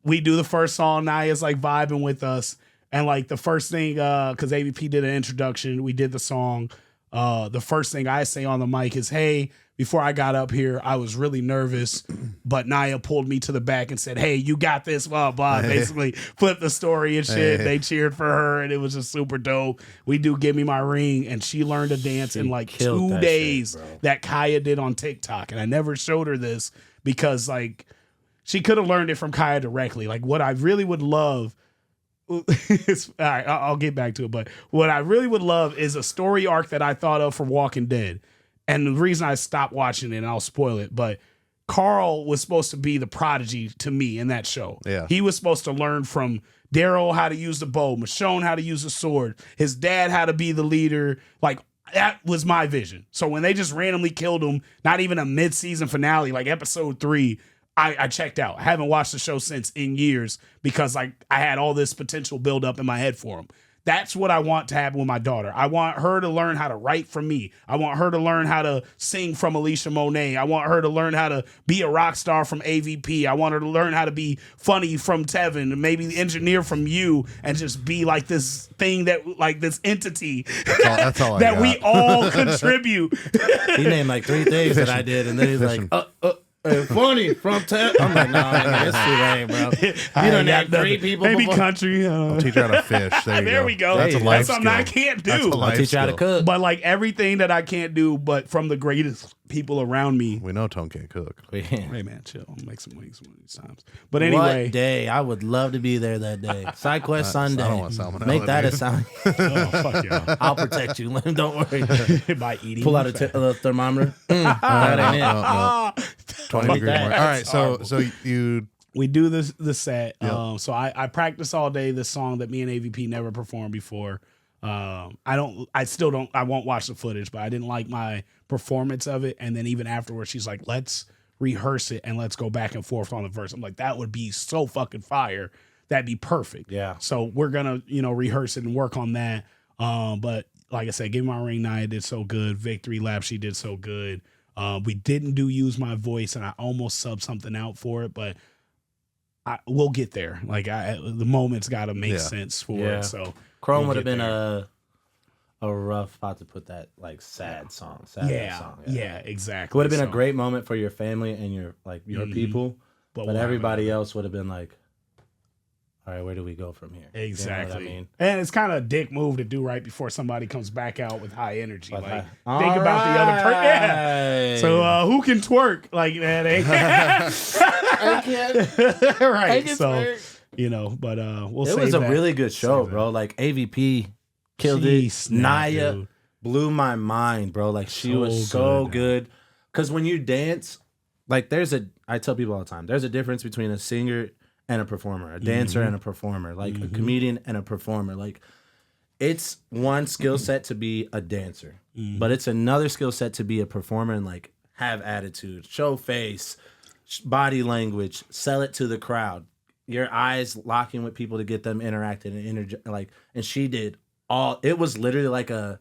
We do the first song. Naya's like vibing with us. And like the first thing, because AVP did an introduction, we did the song. The first thing I say on the mic is, hey, before I got up here, I was really nervous, but Naya pulled me to the back and said, hey, you got this, blah, blah. Basically flipped the story and shit. They cheered for her, and it was just super dope. We do Give Me My Ring, and she learned to dance in like 2 days that Kaya did on TikTok. And I never showed her this because like she could have learned it from Kaya directly. Like what I really would love all right, I'll get back to it. But what I really would love is a story arc that I thought of for Walking Dead. And the reason I stopped watching it, and I'll spoil it, but Carl was supposed to be the prodigy to me in that show. Yeah. He was supposed to learn from Daryl how to use the bow, Michonne how to use the sword, his dad how to be the leader. Like, that was my vision. So when they just randomly killed him, not even a mid-season finale, like episode 3, I checked out. I haven't watched the show since in years because like I had all this potential build up in my head for him. That's what I want to happen with my daughter. I want her to learn how to write from me. I want her to learn how to sing from Alicia Monet. I want her to learn how to be a rock star from AVP. I want her to learn how to be funny from Tevin and maybe engineer from you and just be like this thing that like this entity that's all that we all contribute. He named like 3 things that I did, and then he's like, funny from town. I'm like, no, nigga, it's too late, bro. You done had 3 people maybe before. Country. I'll teach you how to fish. There we go. That's a life That's something I skill. can't That's do. a life I'll teach you how to skill. cook. But like everything that I can't do, but from the greatest people around me. We know Tone can't cook. Hey man, chill. I'll make some wings one of these times. But anyway, What day? I would love to be there that day. SideQuest Sunday. I don't want salmonella, Make that a dude. sound. oh fuck y'all. I'll protect you. Don't worry. By eating. Pull out a thermometer. That ain't it. No. 20 degrees that. more. All right, so you We do the set. Yep. So I practice all day this song that me and AVP never performed before. I won't watch the footage, but I didn't like my performance of it. And then even afterwards, she's like, let's rehearse it and let's go back and forth on the verse. I'm like, that would be so fucking fire. That'd be perfect. Yeah. So we're gonna, rehearse it and work on that. But like I said, Give Me My Ring, Nia did so good. Victory Lap, she did so good. We didn't Use My Voice, and I almost subbed something out for it, but we'll get there. Like the moment's got to make sense for it. So Chrome would have been a rough spot to put that like sad song. Song. Yeah, exactly. Would have been a great moment for your family and your people, but everybody else would have been like, all right, where do we go from here? Exactly. You know what I mean? And it's kind of a dick move to do right before somebody comes back out with high energy. But like, all think about the other person. Yeah. right. So who can twerk like that? I can't. Right. can So twerk. but we'll. It save was a that. really good show, Save bro. Like AVP killed She it. snapped, Naya dude. blew my mind, bro. Like she So was so good. good. Cause when you dance, like I tell people all the time, there's a difference between a singer and a performer, a dancer and a performer, like a comedian and a performer. Like it's one skill set to be a dancer, but it's another skill set to be a performer and like have attitude, show face, body language, sell it to the crowd. Your eyes locking with people to get them interacting and and she did all. It was literally like a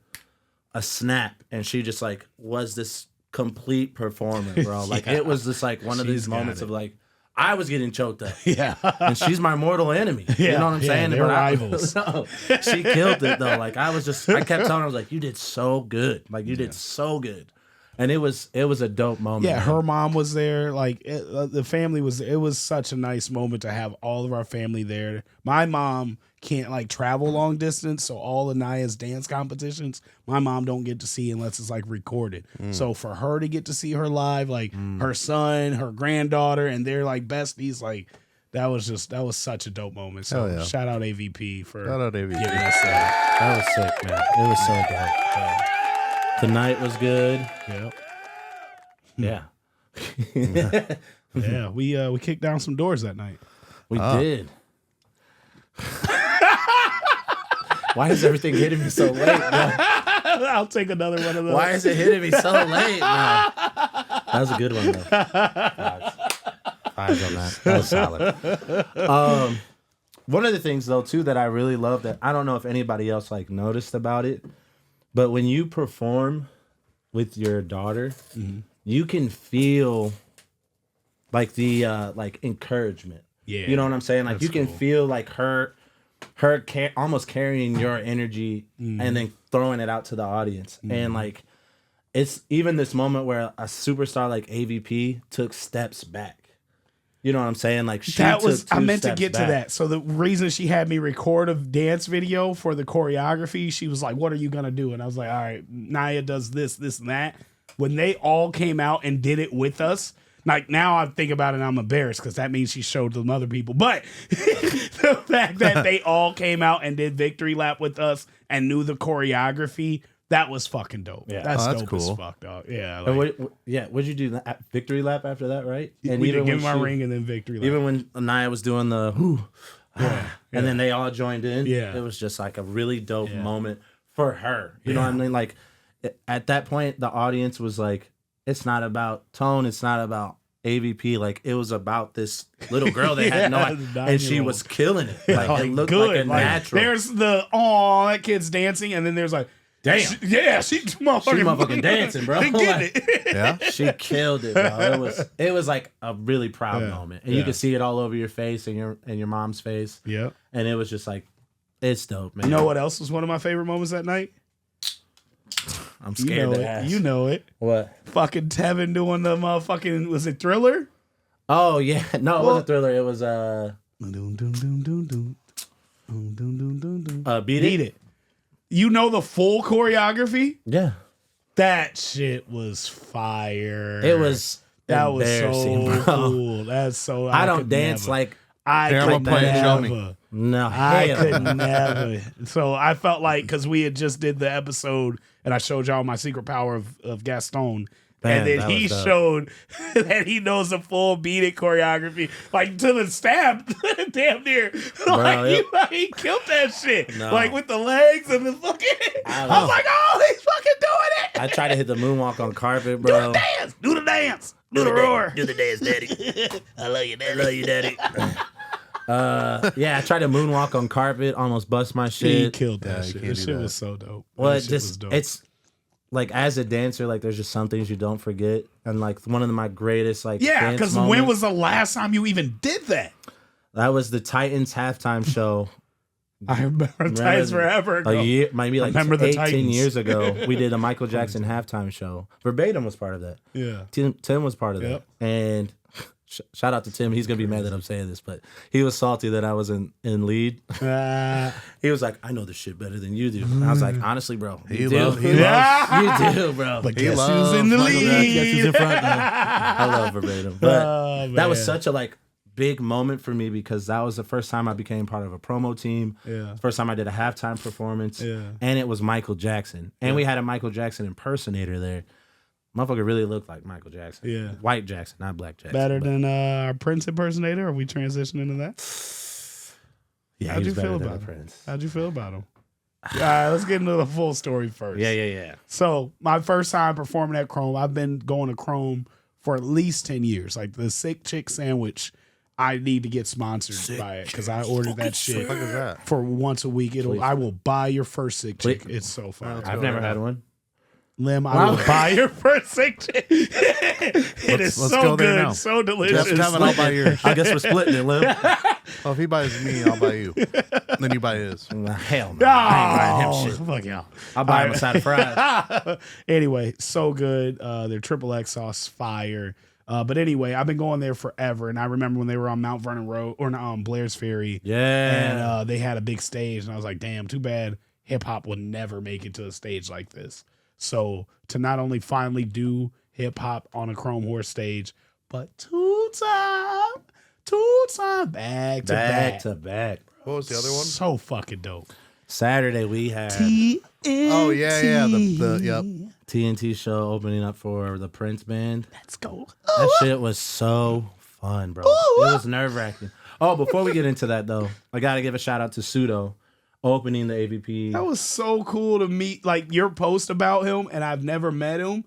snap, and she just like was this complete performer, bro. Like it was just like one of these moments of like I was getting choked up. Yeah. And she's my mortal enemy. You know what I'm saying? They're But rivals. No, she killed it though. Like I kept telling her, I was like, you did so good. Like you did so good. And it was a dope moment. Yeah, man. her mom was there. Like the family was. It was such a nice moment to have all of our family there. My mom can't like travel long distance, so all of Naya's dance competitions, my mom don't get to see unless it's like recorded. So for her to get to see her live, like her son, her granddaughter, and they're like besties, like that was such a dope moment. So Hell yeah. shout out AVP for Shout out AVP. giving us that. That was sick, man. It was so dope. The night was good. Yep. Yeah. Yeah, we kicked down some doors that night. We did. Why is everything hitting me so late, bro? I'll take another one of those. Why is it hitting me so late? Nah. That was a good one, though. Fives on that. That was solid. One of the things, though, too, that I really love that I don't know if anybody else like noticed about it, but when you perform with your daughter, you can feel like the like encouragement. Yeah, You know what I'm saying? Like that's you can cool. feel like her almost carrying your energy and then throwing it out to the audience. And like it's even this moment where a superstar like AVP took steps back. You know what I'm saying? Like I meant to get to that. So the reason she had me record a dance video for the choreography, she was like, "What are you gonna do?" And I was like, "All right, Naya does this, this, and that." When they all came out and did it with us, like now I think about it and I'm embarrassed because that means she showed them other people. But the fact that they all came out and did Victory Lap with us and knew the choreography, that was fucking dope. Yeah. That's Oh, that's dope cool. as fuck, dog. Yeah. And Like, what'd you do? Victory lap after that, right? And we did even Give Me when My Ring and then Victory Lap. even when Naya was doing the whoo, and then they all joined in. Yeah. It was just like a really dope moment for her. You know what I mean? Like at that point, the audience was like, it's not about Tone. It's not about AVP. Like it was about this little girl that had no idea, and she was killing it. Like it looked like a natural. There's the that kid's dancing, and then there's like, Damn. she motherfucking dancing, bro. They get it. Yeah. She killed it, bro. It was like a really proud moment, and you could see it all over your face and your mom's face. Yeah. And it was just like, it's dope, man. You know what else was one of my favorite moments that night? I'm scared to ask. You know it. What? Fucking Tevin doing the motherfucking, was it Thriller? Oh yeah, no, it wasn't Thriller. It was Beat It. You know the full choreography? Yeah, That shit was fire. it was. That was embarrassing, so bro. cool. That's so. I don't dance never. like I Here, I'm could gonna play it, show me. never. no. I hell could no. never. So I felt like, because we had just did the episode and I showed y'all my secret power of Gaston. Man, and then that he was dope. showed that he knows the full Beat It choreography, like to the stab, damn near. He killed that shit, No. like with the legs and the fucking. I was like, oh, he's fucking doing it. I tried to hit the moonwalk on carpet, Do bro. the dance, do the dance, do the roar. Do the dance, daddy. I love you, daddy. I love you, daddy. Yeah, I tried to moonwalk on carpet, almost bust my He shit. killed that Yeah, you shit. can't That do shit that. was so dope. Well, That it shit was just dope. it's like as a dancer, like there's just some things you don't forget, and like one of my greatest like Yeah, dance because when moments- was the last time you even did that? that was the Titans halftime show. I remember Titans forever ago. A year, maybe like Remember the 18 Titans. years ago, we did a Michael Jackson halftime show. Verbatim was part of that. Yeah. Tim was part of Yep. that. And shout out to Tim. He's going to be mad that I'm saying this, but he was salty that I was in lead. He was like, I know this shit better than you do. And I was like, honestly, bro. You do. You do, bro. But He guess who's loves in the Michael lead? Jackson. Guess who's in front now? I love verbatim. But Oh, that was man. such a like big moment for me because that was the first time I became part of a promo team. Yeah. First time I did a halftime performance. Yeah. And it was Michael Jackson. And we had a Michael Jackson impersonator there. Motherfucker really looked like Michael Jackson. Yeah. White Jackson, not Black Jackson. Better but- than our Prince impersonator? Are we transitioning into that? Yeah, How'd he you was better feel than about the him? Prince. How'd you feel about him? All right, let's get into the full story first. Yeah. So my first time performing at Chrome, I've been going to Chrome for at least 10 years. Like the Sick Chick sandwich, I need to get sponsored by it because I ordered that shit What the fuck is that? for once a week. I will buy your first Sick Chick. Please. It's so fun. I've never had one. Lim, I will buy your first Sick Chick. It is let's so go there good, now. so delicious. Jeff, Kevin, I'll buy yours. I guess we're splitting it, Lil. Oh, if he buys me, I'll buy you. Then you buy his. Hell no. I ain't buying him shit. Fuck y'all. I'll buy him a side of fries. Anyway, so good. Their triple X sauce fire. But anyway, I've been going there forever, and I remember when they were on Mount Vernon Road or Blair's Ferry, Yeah. and they had a big stage, and I was like, damn, too bad hip hop will never make it to a stage like this. So to not only finally do hip hop on a Chrome Horse stage, but two time, back to back. to back. What was the other one? So fucking dope. Saturday we had TNT. Oh, yeah. Yep. TNT show opening up for the Prince band. Let's go. That shit was so fun, bro. It was nerve wracking. Oh, before we get into that though, I gotta give a shout out to Pseudo opening the AVP. That was so cool to meet, like your post about him, and I've never met him,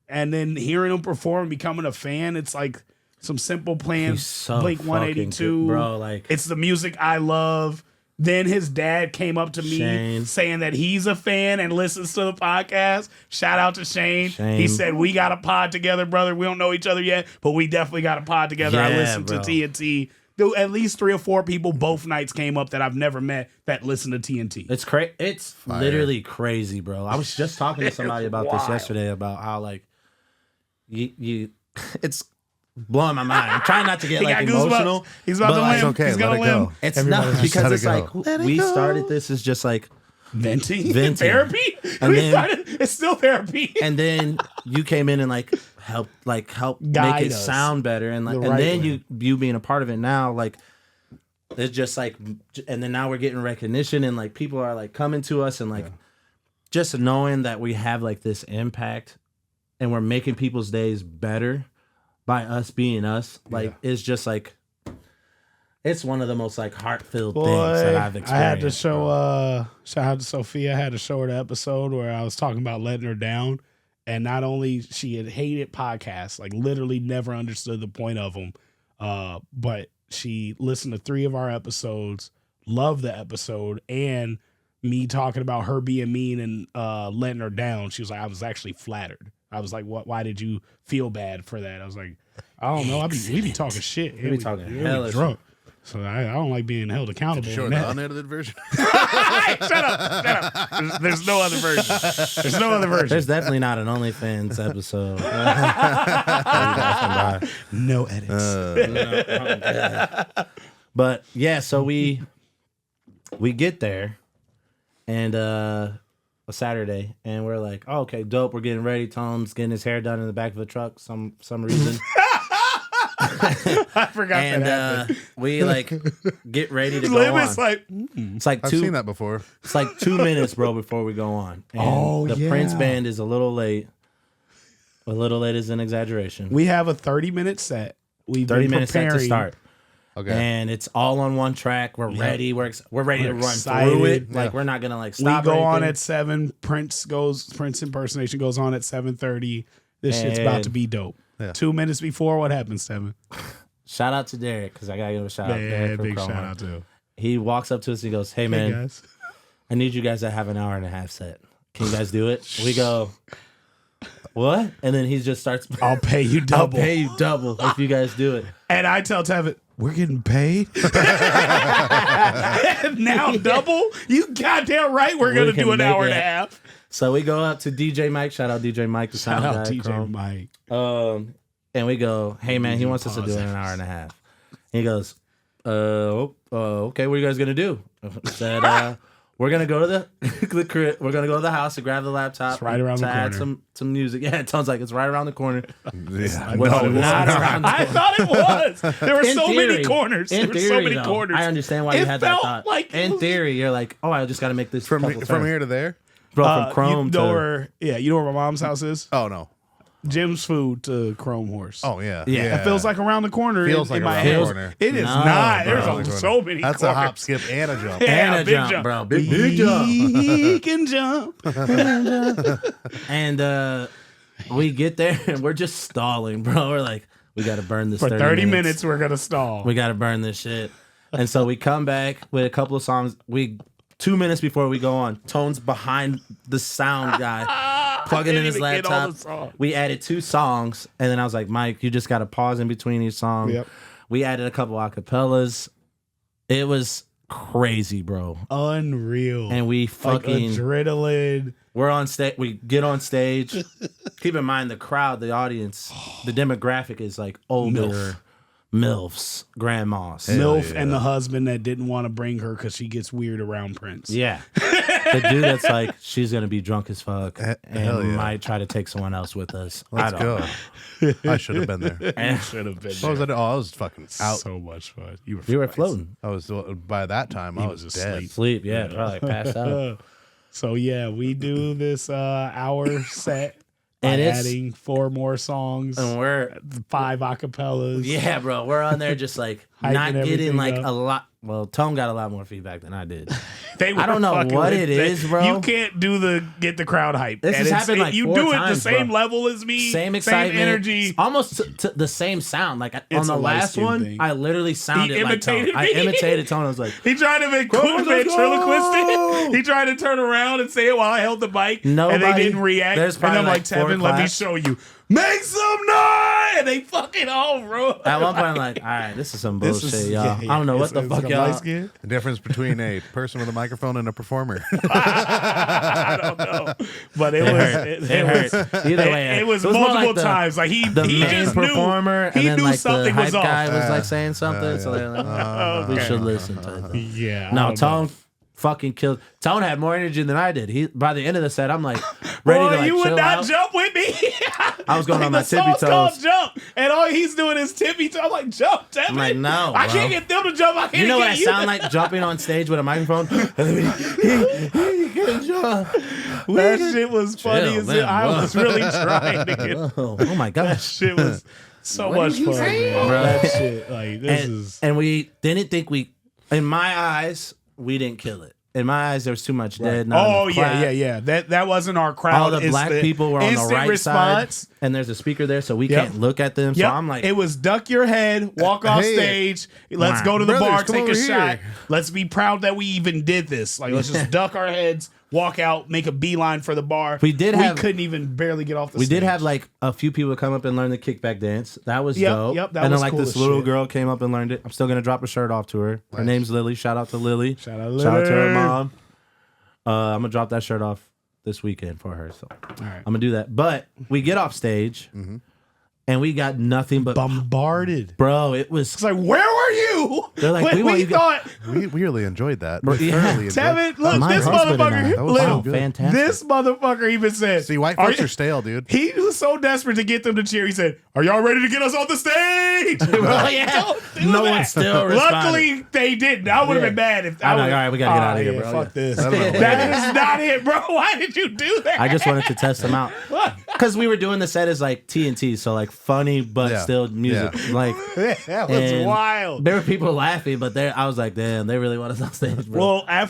and then hearing him perform, becoming a fan. It's like some Simple Plan, He's so Blink fucking 182, good, bro. Like it's the music I love. Then his dad came up to me Shane. saying that he's a fan and listens to the podcast. Shout out to Shane. Shane. He said, we got a pod together, brother. We don't know each other yet, but we definitely got a pod together. I Yeah, listened bro. to TNT. Dude, at least 3 or 4 people both nights came up that I've never met that listen to TNT. it's It's literally crazy, bro. I was just talking to somebody about this wild. yesterday about how like you it's blowing my mind. I'm trying not to get He like got goosebumps. emotional. He's about but, to like, limp. okay, He's gonna let it go. limp. It's Everybody not just because let it's it like go. Let it we go. started this as just like Venting. Venting. Therapy. And We then- started, it's still therapy. and then you came in and help Guide make it us sound better and the and right then way. you being a part of it now like it's just like and then now we're getting recognition and like people are like coming to us and like just knowing that we have like this impact and we're making people's days better by us being us like it's just like it's one of the most like heart-filled things that I've experienced. I had to show bro. shout out to Sophia. I had to show her the episode where I was talking about letting her down. And not only she had hated podcasts, like literally never understood the point of them, but she listened to 3 of our episodes, loved the episode, and me talking about her being mean and letting her down. She was like, I was actually flattered. I was like, "What? Why did you feel bad for that?" I was like, "I don't know. We be talking shit. We be talking hella drunk." So I don't like being held accountable. Sure, in the that. unedited version. Hey, shut up. There's no other version. There's no other version. There's definitely not an OnlyFans episode. No edits. But yeah, so we get there and a Saturday, and we're like, oh, okay, dope. We're getting ready. Tom's getting his hair done in the back of a truck some reason. I forgot And that happened. we like get ready to go Lim on. is like, It's like I've seen that before. It's like 2 minutes, bro, before we go on. And the Prince band is a little late. A little late is an exaggeration. we have a 30-minute set. We've 30 been minutes set to preparing. start. Okay. And it's all on one track. We're ready. We're ready to run excited. through it. Yeah. Like we're not gonna like We stop. go or on anything. at 7. Prince impersonation goes on at 7:30. This shit's about to be dope. Yeah. 2 minutes before, what happens, 7? Shout out to Derek because I gotta give a shout out. Yeah, Derek from big Chrome shout Heart. out to him. He walks up to us. He goes, "Hey Hey man, guys. I need you guys to have an hour and a half set. Can you guys do it?" We go, "What?" And then he just starts. I'll pay you I'll double. pay you double if you guys do it. And I tell Tevin, we're getting paid? Now double? You goddamn right we're going to can do an make hour it. and a half. So we go up to DJ Mike. Shout out DJ Mike, the Shout sound out guy. TJ Chrome. Mike. And we go, "Hey man, he wants us to do it in an hour and a half." And he goes, okay, what are you guys gonna do?" I said, "We're gonna go to the crib. We're gonna go to the house to grab the laptop. It's right around to the add corner. some music." Yeah, it sounds like it's right around the corner. Yeah. Well, thought it was. not around the I corner. thought it was. There were In so many theory- corners. in There were so theory, many though, corners. I understand why you It had that felt thought. like it In was- theory, you're like, "Oh, I just got to make this From couple from turns." here to there? Bro, from Chrome you to know where, you know where my mom's house is? Oh no. Jim's Food to Chrome Horse. Oh yeah. Yeah. It feels like around the corner. Feels in like my around the head. corner. It is No, not. bro. There's so many That's corners. a hop, skip, and a jump. Yeah, And a big jump, bro. Big jump. He can jump. And we get there and we're just stalling, bro. We're like, we got to burn this For 30 minutes, we're going to stall. We got to burn this shit. And so we come back with a couple of songs. 2 minutes before we go on, Tone's behind the sound guy, plugging in his didn't even get all laptop. the songs. We added 2 songs, and then I was like, "Mike, you just got to pause in between each song." Yep. We added a couple acapellas. It was crazy, bro. Unreal. And we like fucking adrenaline. we're on stage. We get on stage. Keep in mind the crowd, the audience, the demographic is like older MILFs, grandmas. MILF yeah. and the husband that didn't want to bring her because she gets weird around Prince. Yeah. The dude that's like, she's going to be drunk as fuck Hell and yeah. might try to take someone else with us. Let's I don't go. know. I should have been there. And Should have been What was there. I doing? Oh, I was fucking out. So much fun. You we were flies. floating. I was by that time. I was was dead. asleep. Sleep, yeah. Probably passed out. So yeah, we do this hour set And by it's- adding 4 more songs, And we're, 5 acapellas. yeah, bro, we're on there just like Hyping not getting everything like up. a lot. Well, Tone got a lot more feedback than I did. They were I don't know fucking what with it that. is, bro. You can't do get the crowd hype. This And has happened like you 4 do it times, the same bro. level as me, Same excitement, energy. almost to the same sound. Like on It's the a last light-skinned one, thing. I literally sounded like Tone. imitated I me. imitated Tone. I was like, He tried to make Let's go! ventriloquistic. He tried to turn around and say it while I held the mic, and Nobody- they didn't react. there's And I'm probably like, like 4 Tevin, let me claps. show you. Make some noise! And they fucking all bro. at one point, I'm like, all right, this is some This bullshit, is- y'all. yeah, yeah. I don't know what It's- the it's fuck like y'all. light skin. The difference between a person with a microphone and a performer. I don't know, but it was. It hurts. Either way, It was more multiple like the- times. Like he The main just performer knew. He and then knew like the something hype was off. guy was like saying something. So they're like, we Okay. should listen to it. Yeah. I No, don't know. Tone fucking killed. Tone had more energy than I did. He by the end of the set, I'm like ready Boy, to like you would chill not out. jump with me. I was going Like, on my the song's tippy called toes. Jump, and all he's doing is tippy toes. I'm like, jump, Tevin. I'm like, no, I bro. can't get them to jump. I can't You know what get I sound like jumping on stage with a microphone? That shit was funny Chill, as man, hell. I bro. was really trying to get. Oh my That gosh. shit was so much fun, man. Bro. That shit, like this is. And we didn't think in my eyes, we didn't kill it. In my eyes, there was too much dead. Not Oh enough yeah, clap. yeah, yeah. That wasn't our crowd. All the It's black people were on the instant right response. side, and there's a speaker there, so we Yep. can't look at them. So Yep. I'm like, it was duck your head, walk off Hey. stage. Let's Wow. go to the Brothers, bar, come take a over shot. here. Let's be proud that we even did this. Like, let's just duck our heads, walk out, make a beeline for the bar. We couldn't even barely get off the stage. We did have like a few people come up and learn the kickback dance. That was dope. Yep, that and was then like cool this as little shit. girl came up and learned it. I'm still gonna drop a shirt off to her. Her Nice. name's Lily. Shout out to Lily. Shout out to her Lily. mom. I'm gonna drop that shirt off this weekend for her. So All right. I'm gonna do that. But we get off stage and we got nothing but Bombarded. bro. It was It's like, where were you? They're like, when we want you to- thought, We really enjoyed that. Bro, We yeah. thoroughly enjoyed damn it, look, my this husband and I. motherfucker, That was little, so good. fantastic. this motherfucker even said, See, white Are folks you- are stale, dude. he was so desperate to get them to cheer. He said, "Are y'all ready to get us off the stage?" Bro, yeah. Don't do No that. one still responded. Luckily, they didn't. I would have Yeah. been mad if I'm I like, all right, we gotta get out of here, bro. Fuck Yeah. this. That'd have been That is not it, bro. Why did you do that? I just wanted to test them out because we were doing the set as like TNT, so like funny but Yeah. still music. Yeah. Like that was and wild. there were people laughing, but I was like, damn, they really want us on stage, bro. Well,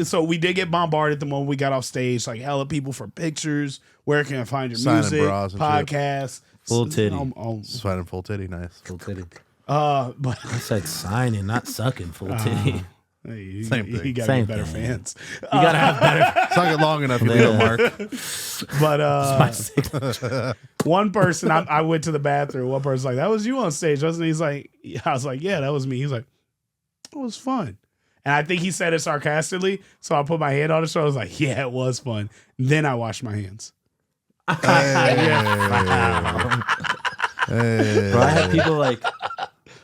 so we did get bombarded the moment we got off stage. Like hella people for pictures. Where can I find your Signing music? bras and shit. Podcasts. Full titty. It's fine and full titty, nice. Full titty. But I said signing, not sucking. Full titty. hey, you, Same you thing. gotta Same get better thing. fans. You gotta have better. Suck it long enough, you leave a mark. But My signature. one person, I went to the bathroom. One person's like, "That was you on stage, wasn't it?" He's like, I was like, "Yeah, that was me." He's like, "It was fun." And I think he said it sarcastically. So I put my hand on his shoulder. I was like, "Yeah, it was fun." Then I washed my hands. Hey. Bro, I had people like,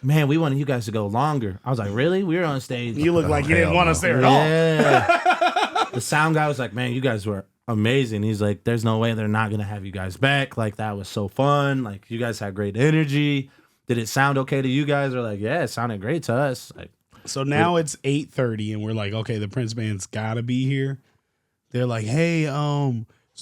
man, we wanted you guys to go longer. I was like, really? We were on stage. You look like you didn't hell want no. us there at all. Yeah. The sound guy was like, man, you guys were amazing. He's like, there's no way they're not going to have you guys back. Like, that was so fun. Like, you guys had great energy. Did it sound okay to you guys? Or like, yeah, it sounded great to us. Like, So now it's 8:30 and we're like, okay, the Prince Band's gotta be here. They're like, hey,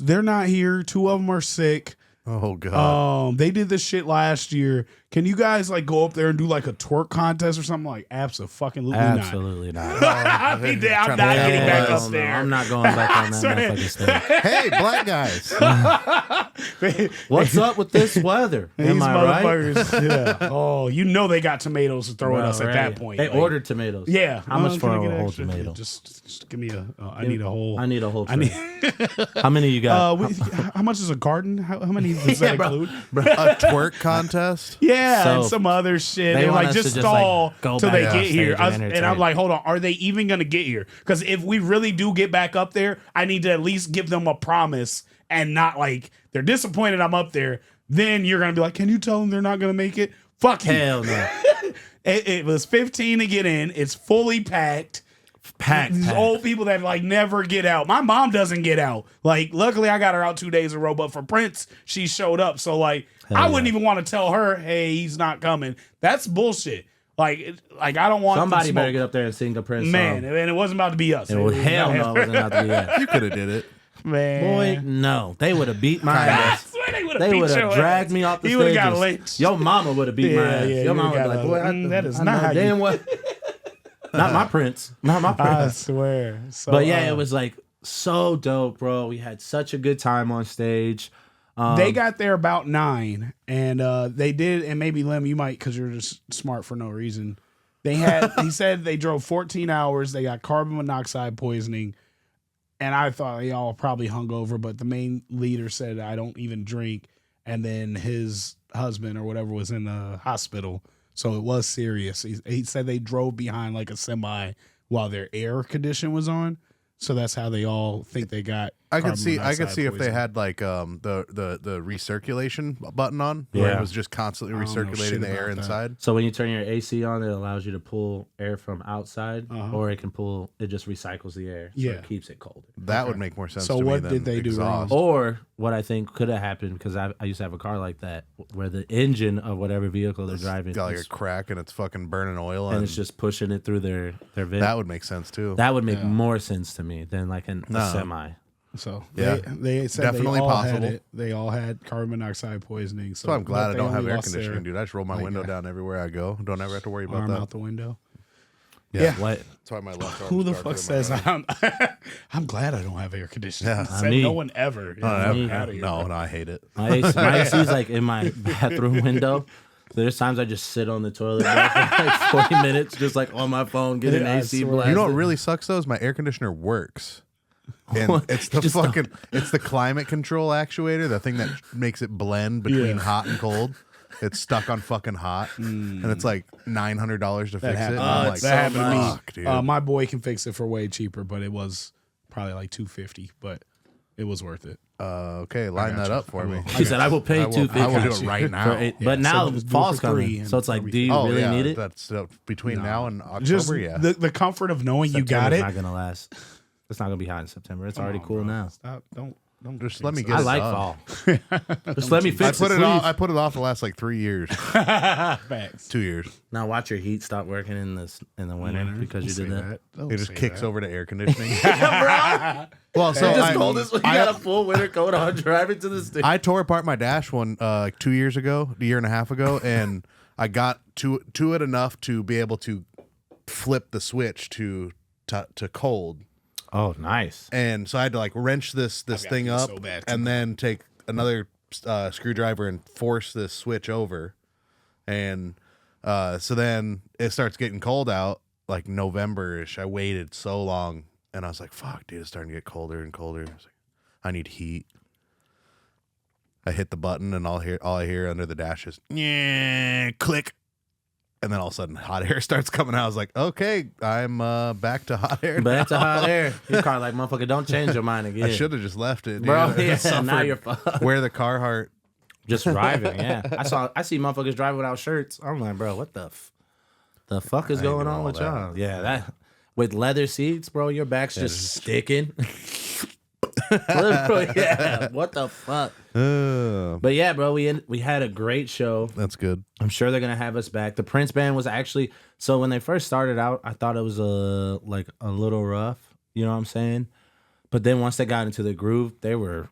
they're not here. 2 of them are sick. Oh god. They did this shit last year. Can you guys like go up there and do like a twerk contest or something? Like, absolutely not. absolutely not. I mean, I'm not Trying to getting back Hell up no, there. I'm not going back on that motherfucking stage. Hey, black guys. What's up with this weather? These Am I right? motherfuckers. Yeah. Oh, you know they got tomatoes to throw at Bro, us at right. that point. They Like, ordered tomatoes. Yeah. How much for can I a get whole extra? tomato? Just give me a. I need a whole. I need a whole I tray. need. How many you got? How much is a garden? How many does that bro. include? A twerk contest? Yeah, So, and some other shit. they They're want like, us just to just, like, stall go till back they on get here. stage and And I'm entertain. like, hold on, are they even gonna get here? Because if we really do get back up there, I need to at least give them a promise and not like they're disappointed I'm up there. Then you're gonna be like, can you tell them they're not gonna make it? Fuck you. Hell no. It was 15 to get in. It's fully packed. Packed. These old people that like never get out. My mom doesn't get out. Like, luckily I got her out 2 days in a row, but for Prince, she showed up. So like, I wouldn't even want to tell her, hey, he's not coming. That's bullshit. Like I don't want Somebody them better smoke. get up there and sing a Prince Man, song. and it wasn't about to be us. It was hell no, it wasn't about to be that. You could have did it. Man. Boy, no. They would have beat my I ass. swear they would They have would beat have your dragged ass. me off the You stage. would have got and- lynched. Your mama would have beat my Yeah, ass. yeah, Your you mama would would've be like, got boy, like, that is I not know how you- damn what. Not my Prince. Not my I Prince. swear. So, But yeah, it was like so dope, bro. We had such a good time on stage. They got there about 9, and they did, and maybe Lim, you might, because you're just smart for no reason. They had, he said they drove 14 hours. They got carbon monoxide poisoning, and I thought y'all probably hungover, but the main leader said I don't even drink, and then his husband or whatever was in the hospital, so it was serious. He said they drove behind like a semi while their air condition was on, so that's how they all think they got. I could carbon see monoxide if they poisoning. had like the recirculation button on where Yeah. it was just constantly I don't know shit recirculating the air about that. inside. So when you turn your AC on, it allows you to pull air from outside, or it just recycles the air, so Yeah. it keeps it colder. That would make more sense So to me what than did they do exhaust. Or what I think could have happened, because I used to have a car like that, where the engine of whatever vehicle they're driving, Got like a is- crack and it's fucking burning oil and it's just pushing it through their vent. that would make sense too. That would make more sense to me than like a No. semi. So Yeah. they said Definitely they all possible. had it. They all had carbon monoxide poisoning. So So I'm glad but I they don't have only air lost their conditioning, dude. I just roll my like, window down everywhere I go. Don't ever have to worry about Arm that. out the window. Yeah. What? That's why my left arm. Who the fuck says I'm glad I don't have air conditioning? Yeah. Said Me. no one ever. No, Get me. out of here, no, bro. no, I hate it. My AC is like in my bathroom window. There's times I just sit on the toilet bowl for like 40 minutes, just like on my phone, getting Yeah, I AC swear. blasted. You know what really sucks though is my air conditioner works. and it's the fucking it's the climate control actuator, the thing that makes it blend between hot and cold. It's stuck on fucking hot, and it's like $900 to fix it. And I'm like, that happened to me. fuck, dude. My boy can fix it for way cheaper, but it was probably like $250, but it was worth it. Okay, line that up for me. He said, "I will pay $250." I will do it right now. But now so fall's do it for coming, $3 so it's like, do you Oh really yeah, need it? that's between now and October. Just Yeah, the comfort of knowing you got September's it. not gonna last. It's not gonna be hot in September. It's already cool now. Stop! Don't just let me get I it like done. fall. Just let me I fix put it. it off. Please. I put it off the last like 3 years, Facts. 2 years. Now watch your heat stop working in the winter because you did that. It just kicks over to air conditioning. Bro, Well, so just told us when you I- got a full winter coat on driving to the station. I tore apart my dash one like 2 years ago, a year and a half ago, and I got to it enough to be able to flip the switch to cold. Oh, nice. And so I had to like wrench this thing this up so bad, and then take another screwdriver and force this switch over. And so then it starts getting cold out, like November-ish. I waited so long, and I was like, fuck, dude, it's starting to get colder and colder. I was like, I need heat. I hit the button, and all I hear under the dash is, yeah, click. And then all of a sudden, hot air starts coming out. I was like, okay, I'm back to hot air. Back to now. hot air. Your car like, motherfucker, don't change your mind again. I should have just left it, dude. Bro, I yeah, now suffered. you're fucked. Wear the Carhartt. Just driving, yeah. I see motherfuckers driving without shirts. I'm like, bro, what the fuck is going on with y'all? Yeah, that with leather seats, bro, your back's just sticking. Bro, yeah, what the fuck? But yeah, bro, we had a great show. That's good. I'm sure they're gonna have us back. The Prince band was actually so when they first started out, I thought it was a little rough. You know what I'm saying? But then once they got into the groove, they were.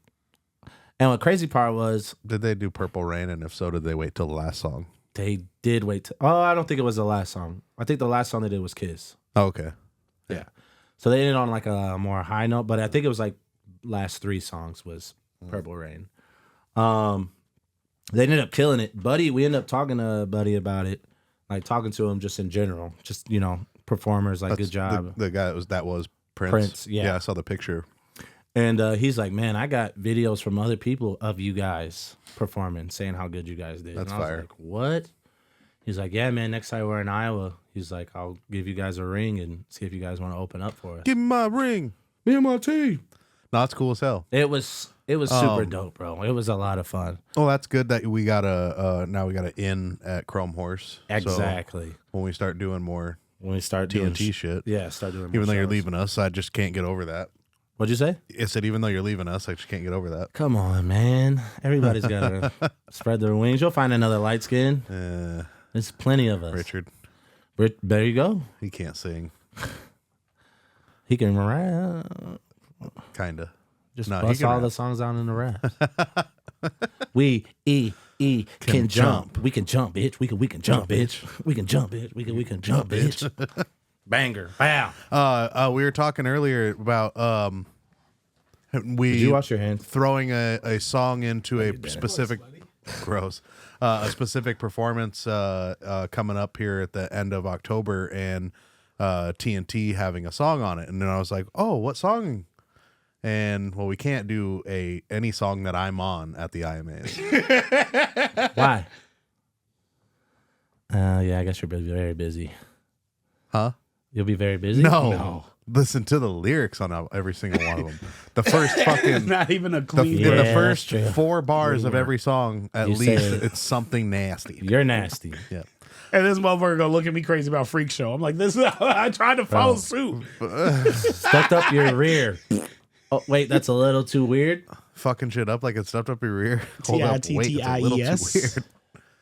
And what crazy part was, Did they do Purple Rain? And if so, did they wait till the last song? they did wait. I don't think it was the last song. I think the last song they did was Kiss. Oh, okay. Yeah. So they ended on like a more high note, but I think it was like last 3 songs was Purple Rain. They ended up killing it. We ended up talking to Buddy about it, like talking to him just in general, just, performers, like, good job. The guy that was Prince. Prince, yeah. I saw the picture. And he's like, man, I got videos from other people of you guys performing, saying how good you guys did. That's and I was fire. like, what? He's like, yeah, man, next time we're in Iowa, he's like, I'll give you guys a ring and see if you guys want to open up for us. Give me my ring. Me and my team. No, that's cool as hell. It was super dope, bro. It was a lot of fun. Oh, that's good that we got now we got an in at Chrome Horse. Exactly. So when we start doing more When we start doing TNT shit. Yeah, start doing more Even though you're shows. leaving us, I just can't get over that. What'd you say? I said, even though you're leaving us, I just can't get over that. Come on, man. Everybody's got to spread their wings. You'll find another light skin. There's plenty of us. Richard, There you go. he can't sing. He can rap. Kinda. Just No, he bust can all rap. the songs out in the rap. We can jump. We can jump, bitch. We can jump, bitch. We can jump, bitch. We can jump, bitch. Banger. Wow. We were talking earlier about Did you wash your hands? throwing a song into a specific gross a specific performance coming up here at the end of October, and TNT having a song on it. And then I was like, oh, what song? And well, we can't do any song that I'm on at the IMAs. Why? Yeah, I guess you're very busy. Huh? You'll be very busy? No. Listen to the lyrics on every single one of them. The first fucking Not even a the, clean. in the Yeah, first that's true. 4 bars of every song, at You least said it. it's something nasty. You're nasty. Yeah. And this motherfucker gonna look at me crazy about Freak Show. I'm like, this. I tried to follow suit. Stuffed up your rear. Oh, wait, that's a little too weird. Fucking shit up like it's stuffed up your rear. Hold up, wait, it's a little too TITTIES. weird.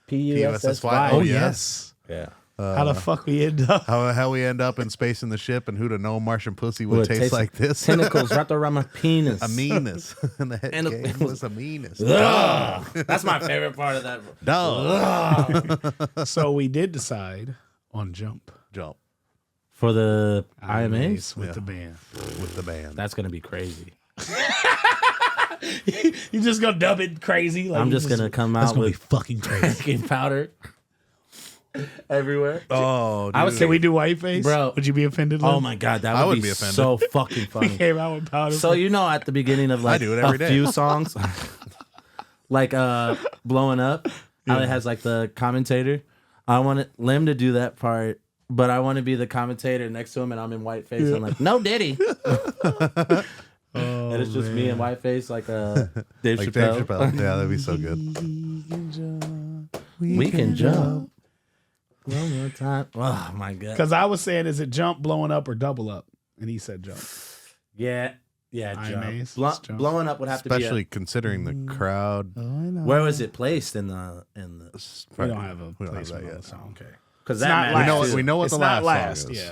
P-U-S-S-Y. Oh, Yes. Yeah. How the fuck we end up? How we end up in space in the ship, and who'd have known Martian pussy would taste like this? Tentacles wrapped around my penis. A meanness. And the head And game was a meanness. Ugh. That's my favorite part of that. Dog. So we did decide on Jump. Jump For the IMAs? with the band. with the band. That's going to be crazy. You just gonna dub it crazy? Like I'm you just going to come That's out gonna be with fucking crazy. fucking powder. everywhere. Oh, dude. I was Can we do whiteface? Bro. Would you be offended? Oh Lynn? my god, that I would wouldn't be be offended. so fucking We funny. came out with powder. So you know, at the beginning of like do it every a day. few songs, like blowing up, how it has like the commentator. I want Lim to do that part, but I want to be the commentator next to him, and I'm in whiteface. I'm like, no, Diddy. And it's just me in whiteface, like Dave Like Chappelle. Dave Chappelle. Yeah, that'd be so good. We can jump one more time. Oh my god. Because I was saying, is it jump, blowing up, or double up? And he said jump. Yeah, I jump. Mace, Blow- let's jump. blowing up would have Especially to considering the crowd. Oh, I know. be. Where was it placed in the? We don't have a We don't have placement that on yet. the song. Okay. Because It's not that last. matters too. We know what It's the not last song is.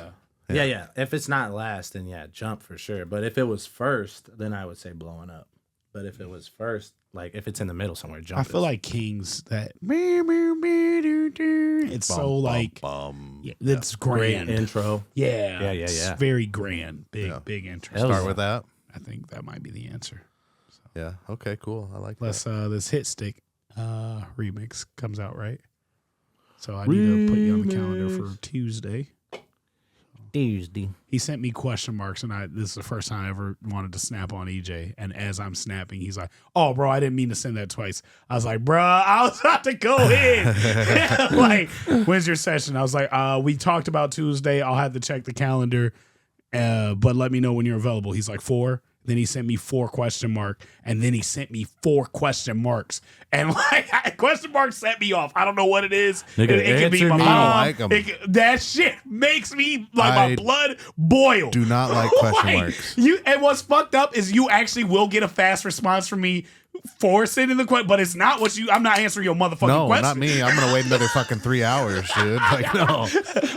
Yeah. Yeah. If it's not last, then yeah, jump for sure. But if it was first, then I would say blowing up. But if it was first, like if it's in the middle somewhere, jump. I feel is- like Kings that it's so like yeah, it's great grand. intro. Yeah. Yeah. It's very grand. Big, Yeah. big intro. Hell Start yeah. with that. I think that might be the answer. Yeah. Okay. Cool. I like that. Plus this Hit Stick remix comes out, right? So I need to put you on the calendar for Tuesday. Tuesday. He sent me question marks, and this is the first time I ever wanted to snap on EJ. And as I'm snapping, he's like, "Oh, bro, I didn't mean to send that twice." I was like, "Bro, I was about to go in." Like, when's your session? I was like, "We talked about Tuesday. I'll have to check the calendar, but let me know when you're available." He's like, 4. Then he sent me 4 question mark, and then he sent me 4 question marks, and like question marks set me off. I don't know what it is. Nigga, It could be answer my me. mom. I don't like 'em. That shit makes me like I my blood boil. Do not like question Like, marks. And what's fucked up is you actually will get a fast response from me for sending the question, but it's not what you. I'm not answering your motherfucking No, question. not me. I'm gonna wait another fucking 3 hours, dude. Like, no,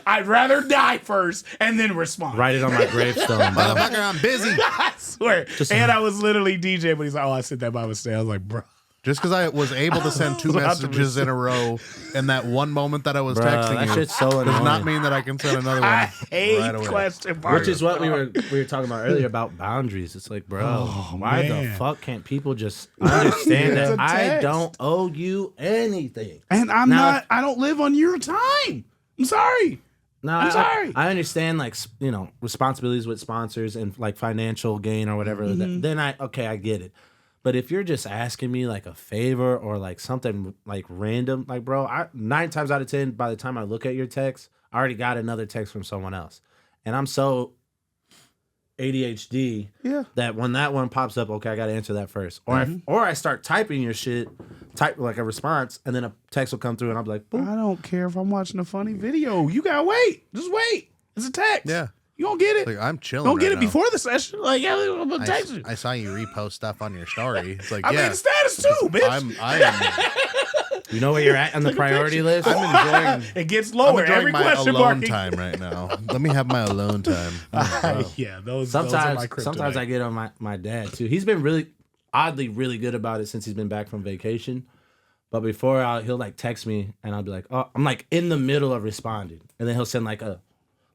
I'd rather die first and then respond. Write it on my gravestone, bro. motherfucker, I'm busy. I swear. And I was literally DJ, but he's like, "Oh, I sent that by mistake." I was like, "Bro." Just because I was able to send 2 About to messages in a row in that one moment that I was Bruh, texting that you shit's so does not annoying. mean that I can send another one I hate right away. question marks. Which is what we were talking about earlier about boundaries. It's like, bro, why the man. fuck can't people just understand It's that a I text. don't owe you anything? And I'm Now- not. I don't live on your time. I'm sorry. No, I'm sorry. I understand like responsibilities with sponsors and like financial gain or whatever. Then I get it. But if you're just asking me like a favor or like something like random, like bro, 9 times out of 10, by the time I look at your text, I already got another text from someone else, and I'm so ADHD that when that one pops up, okay, I got to answer that first, or I start typing your shit, type like a response, and then a text will come through, and I'll be like, boop. I don't care if I'm watching a funny video. You gotta wait. Just wait. It's a text. Yeah. You gonna get it. Like, I'm chilling. Don't get right it now. before the session. Like, yeah, I'm gonna text you. I saw you repost stuff on your story. It's like, I yeah, mean, status too, bitch. I am. You know where you're at on the priority list? I'm enjoying. It gets I'm lower enjoying every my question alone mark. time right now. Let me have my alone time. Yeah, those are my kryptonite. Sometimes I get on my dad too. He's been really oddly really good about it since he's been back from vacation. But before he'll like text me and I'll be like, oh, I'm like in the middle of responding, and then he'll send like a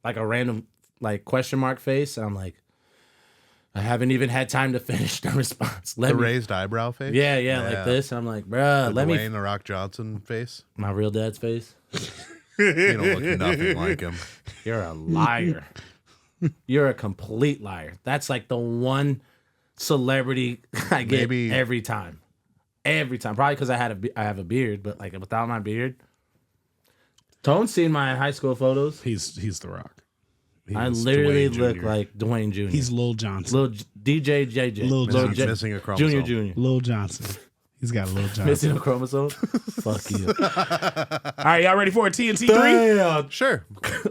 random like question mark face, and I'm like, I haven't even had time to finish the response. The raised eyebrow face. Yeah, like this. And I'm like, bruh, let me Dwayne the Rock Johnson face. my real dad's face. You don't look nothing like him. You're a liar. You're a complete liar. That's like the one celebrity I get Maybe- every time. Every time. Probably because I have a beard, but like without my beard. Tone's seen my high school photos. He's The Rock. I He's literally Dwayne look Jr. like Dwayne Jr. He's Lil Johnson. Little DJ JJ. Lil Little Johnson. Missing a chromosome. Junior Junior. Lil Johnson. He's got a Lil Johnson. Missing a chromosome? Fuck you. All right, y'all ready for a TNT 3? Damn. Sure.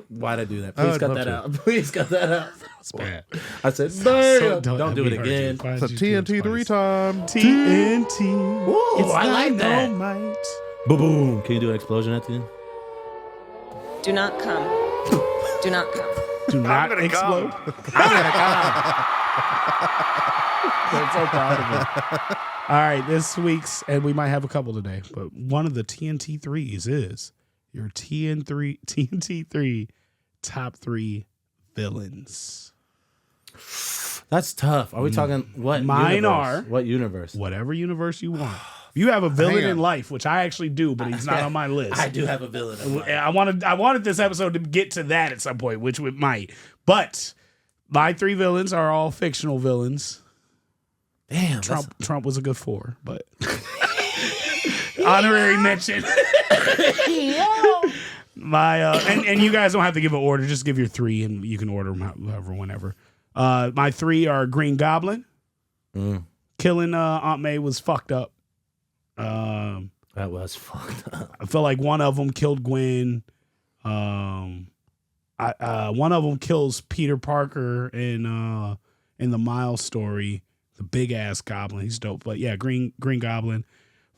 Why'd I do that? I Please would cut love that to. out. Please cut that out. It's bad. I said, So damn. Don't do it again. It's a TNT 3 time. TNT. Ooh, I like that. Dynamite. Boom, boom. Can you do an explosion at the end? Do not come. Do not come. Do not explode. I'm so proud of me. All right, this week's, and we might have a couple today, but one of the TNT 3s is your TNT 3 top 3 villains. That's tough. Are we talking what Mine universe? are- What universe? Whatever universe you want. You have a villain Hang in on. life, which I actually do, but he's not on my list. I do have a villain. In mind. I wanted this episode to get to that at some point, which it might. But my 3 villains are all fictional villains. Damn, Trump was a good 4, but honorary mention. My and you guys don't have to give an order. Just give your 3, and you can order them however, whenever. My 3 are Green Goblin. Killing Aunt May was fucked up. That was fucked up. I feel like one of them killed Gwen. One of them kills Peter Parker in the Miles story. The big ass goblin. He's dope. But yeah, Green Goblin.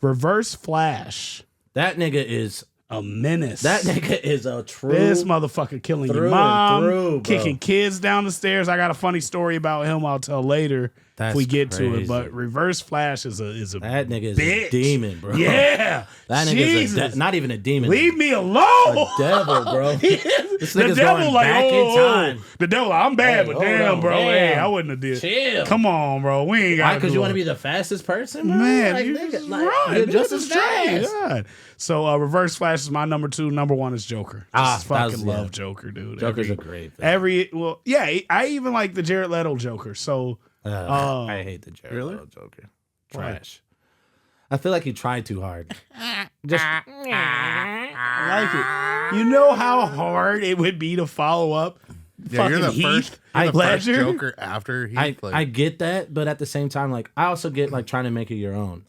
Reverse Flash. That nigga is a menace. That nigga is a true. This motherfucker killing your mom, kicking kids down the stairs. I got a funny story about him. I'll tell later if we get to it. But Reverse Flash is a that nigga is bitch. A demon, bro. Yeah, that nigga is not even a demon. Leave me alone. A devil, bro. This the nigga's devil going like back in time. The devil, I'm bad, Hey, but damn, on, bro. damn. Hey, I wouldn't have did. Chill. Come on, bro. We ain't got. Why? Because you want to be the fastest person, bro? Man, like, you nigga, just like, run. you're just as Straight. fast. God. So Reverse Flash is my number 2. Number 1 is Joker. I fucking love Joker, dude. Joker's a great film. I even like the Jared Leto Joker. So I hate the Jared Leto Joker. Trash. I feel like he tried too hard. Just I like it. You know how hard it would be to follow up. Yeah, you're the first Joker after Heath. I get that, but at the same time, like I also get like trying to make it your own.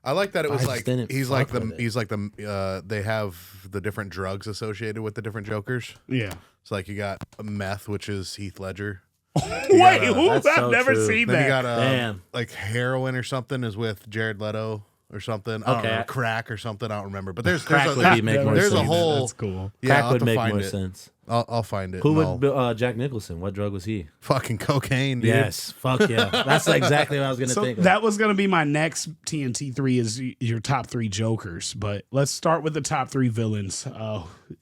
I like that it was like he's like the they have the different drugs associated with the different Jokers. Yeah. It's like you got meth, which is Heath Ledger. Wait, I've never seen then that. You got like heroin or something is with Jared Leto or something. I don't know, crack or something. I don't remember. But there's a whole. That's cool. Yeah, crack would make more sense. I'll find it. Who would Jack Nicholson? What drug was he? Fucking cocaine, dude. Yes, fuck yeah. That's exactly what I was gonna think of. That was gonna be my next TNT 3 is your top 3 Jokers. But let's start with the top 3 villains.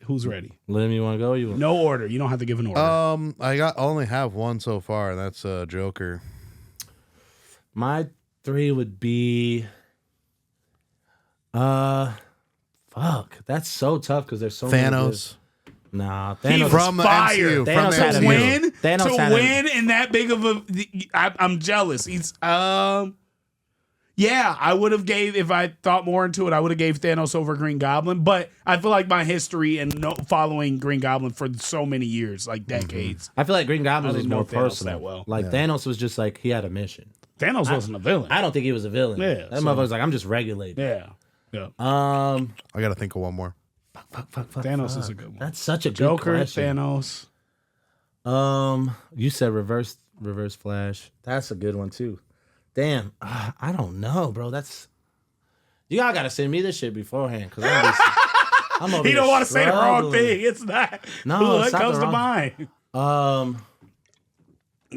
Who's ready? Lim, you want to go? No order. You don't have to give an order. I only have one so far, and that's Joker. My 3 would be. Fuck. That's so tough because there's so Thanos. Nah, Thanos from the MCU. Thanos had to a win. Thanos to win in that big of a. I'm jealous. He's Yeah, I would have gave if I thought more into it. I would have gave Thanos over Green Goblin, but I feel like my history and following Green Goblin for so many years, like decades. I feel like Green Goblin was more Thanos personal. that well. Like Thanos was just like he had a mission. Thanos wasn't a villain. I don't think he was a villain. Yeah, that motherfucker was like, I'm just regulating. Yeah. I gotta think of one more. Fuck. Thanos is a good one. That's such a Joker, good question. Thanos. You said reverse Flash. That's a good one too. Damn, I don't know, bro. That's you all gotta send me this shit beforehand because I'm over He don't want to say the wrong struggling. thing. It's not. No, what it's not comes the to wrong- mind.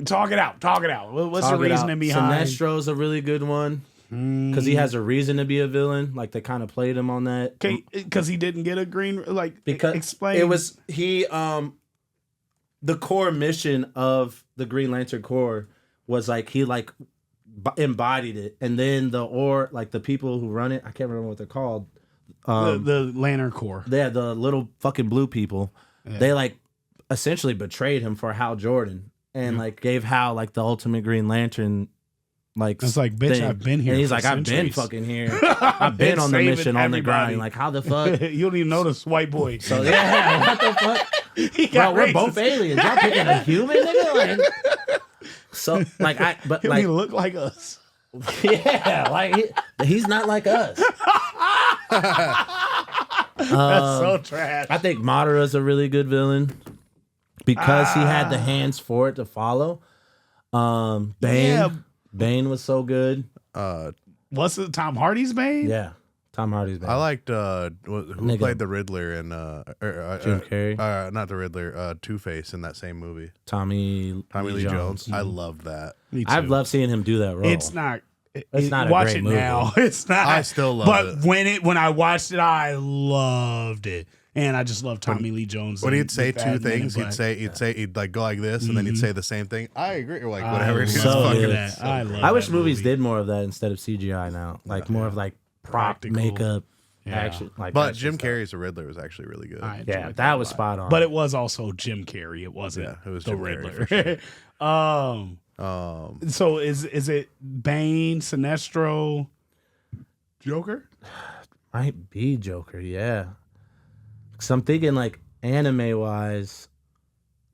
Talk it out. What's the reasoning behind? Sinestro's a really good one because he has a reason to be a villain. Like they kind of played him on that. Because he didn't get a green. Because explain. It was he. The core mission of the Green Lantern Corps was like he embodied it, and then the people who run it, I can't remember what they're called. The Lantern Corps. They had the little fucking blue people. Yeah. They essentially betrayed him for Hal Jordan and gave Hal the ultimate Green Lantern. It's like, bitch, I've been here. And he's like, I've been fucking here. I've been on the mission, on the grind. Like, how the fuck? You don't even notice white boy. So yeah, what the fuck? Bro, we're both aliens. Y'all picking a human nigga? He look like us. Yeah, he's not like us. That's so trash. I think Madara's a really good villain because he had the hands for it to follow. Bane was so good. What's it? Tom Hardy's Bane? Yeah, Tom Hardy's Bane. I liked who played the Riddler in Jim Carrey. Not the Riddler, Two-Face in that same movie. Tommy Lee Jones. I loved that. I've loved seeing him do that role. It's not a watch great it movie. now. It's not. I still love it. But when I watched it, I loved it. And I just love Tommy Lee Jones. When he'd say two things, he'd go like this, and then he'd say the same thing. I agree, or whatever. I wish movies did more of that instead of CGI now. More of prop Practical. makeup Yeah. action. Like But that Jim shit stuff. Carrey's The Riddler was actually really good. I Yeah, enjoyed that a was lot. spot on. But it was also Jim Carrey. It wasn't Yeah, it was the Jim Carrey, Riddler. for So is it Bane, Sinestro, Joker? Might be Joker, yeah. Cause I'm thinking like anime wise,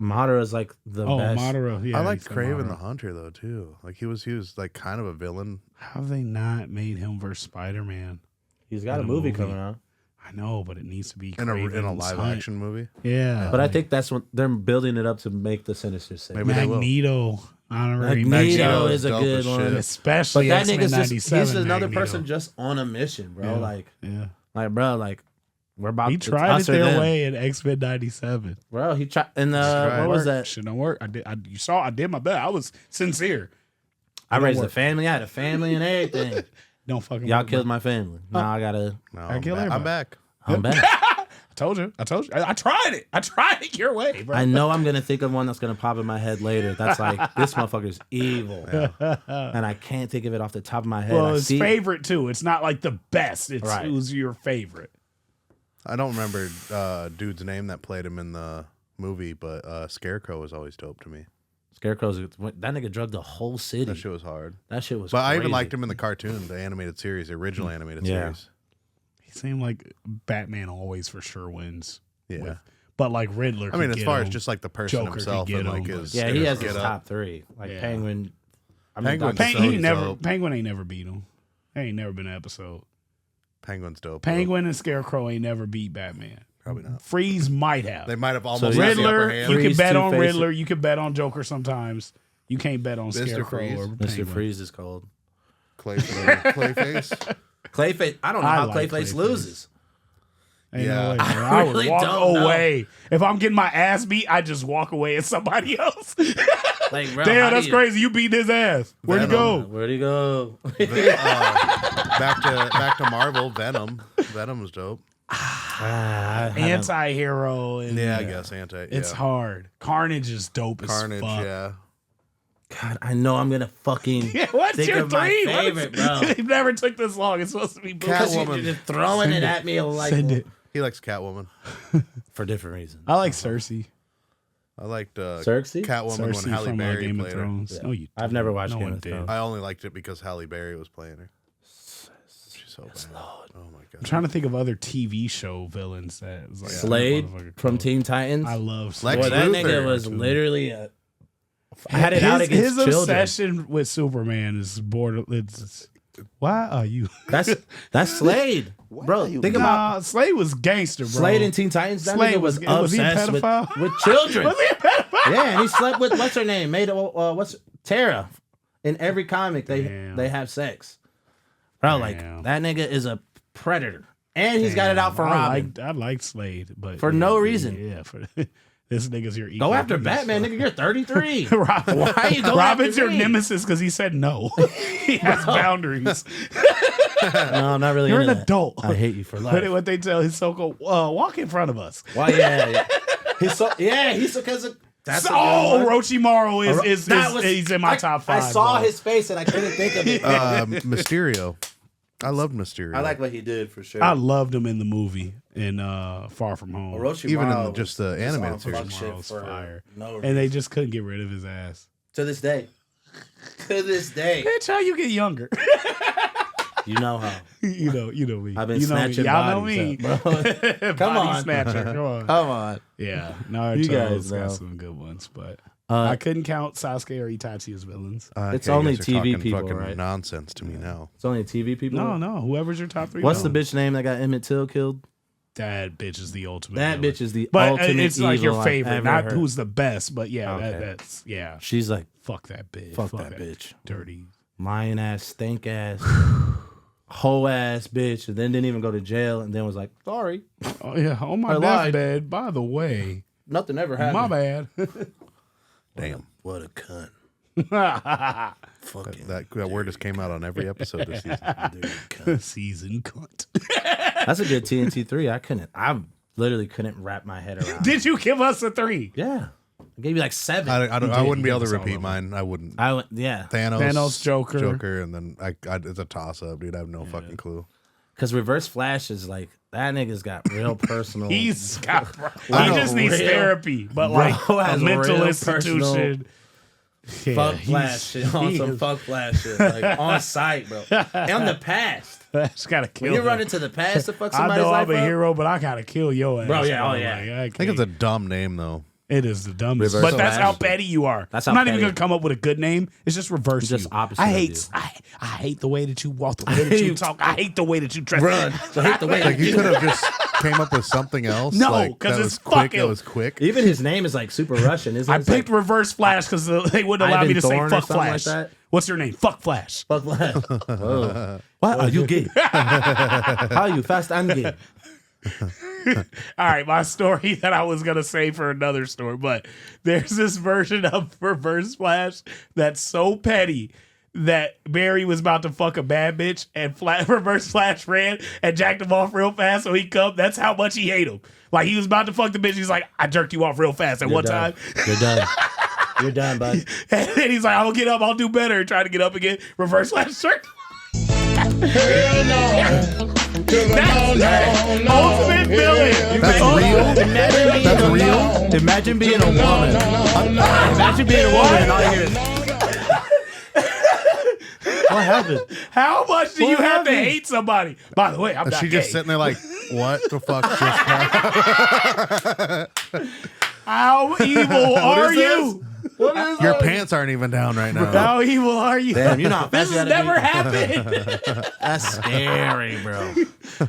Madara's like the best. Madara. Yeah, I liked he said Kraven Madara. the Hunter though too. Like he was like kind of a villain. How have they not made him versus Spider-Man? He's got in a a movie movie. coming out. I know, but it needs to be In a Kraven's live Hunt. action movie. Yeah, But I think that's what they're building it up to make the Sinister Six. Maybe they will. Magneto, honorary Magneto Magneto is a dope good as one. shit. especially But that X-Men nigga's just 97. he's another Magneto. person just on a mission, bro. Yeah. Like Yeah, bro, like we're about he it's tried us it or their them. way in X-Men 97. Bro, he tried and tried. what was that? Shit don't work. I did. You saw. I did my best. I was sincere. I don't raised a work. family. I had a family and everything. Don't fucking. Y'all work, killed bro. my family. Now I gotta. No, I I'm, kill back. I'm everybody. back. I'm back. I told you. I tried it. I tried it your way, bro. I know I'm gonna think of one that's gonna pop in my head later. That's like this motherfucker's evil, and I can't think of it off the top of my head. Well, I it's see favorite too. It's not like the best. It's Right. who's your favorite. I don't remember dude's name that played him in the movie, but Scarecrow was always dope to me. Scarecrow's that nigga drugged the whole city. That shit was hard. That shit was. But I even crazy. liked him in the cartoon, the animated series, the original animated Yeah. series. He seemed like Batman always for sure wins. Yeah. But like Riddler. I mean, could as get far as him. just like the person Joker could himself get and like him, his Yeah, he has his get up. top three. Like Yeah. Penguin. I Penguin's Dr. so he dope. never. Penguin ain't never beat him. There ain't never been an episode. Penguin's dope. Penguin and Scarecrow ain't never beat Batman. Probably not. Freeze might have. They might have almost So had the upper Riddler, hand. you can Freeze, bet on Two-Face. Riddler. You can bet on Joker sometimes. You can't bet on Mr. Scarecrow Freeze. or Mr. Penguin. Freeze is cold. Clayface. Clayface. I don't know I how like Clayface Clayface. loses. Ain't Yeah. no way, man. I I would really walk don't know. away. If I'm getting my ass beat, I just walk away at somebody else. Like, bro, Damn, how that's do you- crazy. You beat his ass. Where'd he Venom. go? Where'd he go? back to Marvel. Venom. Venom was dope. Anti-hero. And Yeah, I guess anti. It's yeah. hard. Carnage is dope Carnage. as fuck. Yeah. God, I know I'm gonna fucking Yeah, what's think your of my three? favorite, bro. It never took this long. It's supposed to be Because Catwoman. you're just throwing it at me like Send it. He likes Catwoman. for different reasons. I like Cersei. I liked Cersei? Catwoman Cersei when Halle from Berry Game of played her. Thrones. Yeah. No, you. I've never watched No Game one of did. Thrones. I only liked it because Halle Berry was playing her. She's so bad. Oh my I'm god. trying to think of other TV show villains that was like Slade motherfucker from cool. Teen Titans. I love Lex Slade. Boy, that Luthor, nigga was too. literally a. I had it out against his children. obsession with Superman is border. It's why are you? That's Slade, bro. Think about Nah, Slade was gangster, bro. Slade in Teen Titans. That Slade nigga was was he a obsessed with, pedophile? with children. Was he a pedophile? Yeah, and he slept with what's her name? Made what's Tara. In every comic, Damn. they have sex. Bro, like Damn. that nigga is a predator, and he's got it out for Robin. I like Slade, but For no reason. Yeah, for this nigga's your equal. Go after Batman, nigga. You're 33. Robin, Why are you going Robin's after your me? nemesis because he said no. He has boundaries. No, I'm not really. You're into an that. adult. I hate you for What, life. what they tell his so-called walk in front of us. Why? Yeah. He's so because of. That's a good one. Orochimaru is That was- he's in my top five. I saw bro. his face and I couldn't think of it. Mysterio. I loved Mysterio. I like what he did for sure. I loved him in the movie in Far From Home. Orochimaru Even in was just the just animated on series. fuck shit Orochimaru's for fire. no And they reason. just couldn't get rid of his ass. To this day. To this day. Bitch, how you get younger? You know how. you know me. I've been you know me. snatching Y'all know bodies me. up, bro. Come Body on. snatcher. Come on. Come on. Yeah, Naruto's You guys know. got some good ones, but I couldn't count Sasuke or Itachi as villains. It's Okay, you only guys are TV talking people, fucking right? nonsense to me now. It's only TV people. No, whoever's your top three. What's the villains. bitch name that got Emmett Till killed? That bitch is the ultimate. That villain. bitch is the But ultimate it's like your evil I've favorite, ever not heard. who's the best. But yeah, Okay. that's yeah. She's like Fuck that bitch. fuck that bitch, Dirty. lying ass, stink ass, hoe ass bitch, and then didn't even go to jail, and then was like, sorry, Oh yeah, on my I lied. deathbed. By the way, nothing ever happened. my bad. Damn. What a cunt. Fucking That word just came out on every episode this season. dirty cunt. Season cunt. That's a good TNT 3. I literally couldn't wrap my head around. Did you give us a 3? Yeah, I gave you like 7. I wouldn't be able to All of repeat them. mine. I wouldn't. Yeah. Thanos, Thanos, Joker. and then it's a toss up, dude. I have no fucking clue. Because Reverse Flash is like, that nigga's got real personal. He I just know, needs real- therapy, but Bro like a has mental real institution. Yeah, fuck Flash shit. On some fuck Flash shit. Like, on site, bro. And the past. That's gotta kill. When you him. run into the past to fuck I somebody's know life I'm a up, hero, but I gotta kill your ass. Bro, yeah, bro. oh, yeah. Like, I think it's a dumb name though. It is the dumbest. Reverse But that's Flash. how petty you are. That's I'm how not even petty. gonna come up with a good name. It's just reverse. Just you. opposite I of hate. you. I hate the way that you walk, the way that you talk. I hate the way that you dress. Run. I hate the way Like you could have just came up with something else. No, like, 'cause that it's was quick. fucking- That was quick. Even his name is like super Russian, isn't it? I It's picked like, Reverse Flash because they wouldn't allow Ivan me to say Thorne or fuck something like Flash. that? What's your name? Fuck Flash. fuck Flash. Whoa. Why are you gay? How are you fast and gay? All right, my story that I was gonna say for another story, but there's this version of Reverse Flash that's so petty that Barry was about to fuck a bad bitch and Reverse Flash ran and jacked him off real fast so he come. That's how much he hate him. Like he was about to fuck the bitch. He's like, I jerked you off real fast at one time. You're done. You're done, bud. And then he's like, I'll get up, I'll do better. Trying to get up again. Reverse Flash jerk. Ultimate villain. That's real. That's real. Imagine being a woman. Imagine being a woman and all you hear is, what happened? How much do you have to happened? hate somebody? By the way, I'm And not she gay. just sitting there like, what the fuck just happened? How evil are is you? What is Your pants aren't even down right now. How evil are you? Damn, you know how This fast has you gotta never be. happened. That's scary, bro.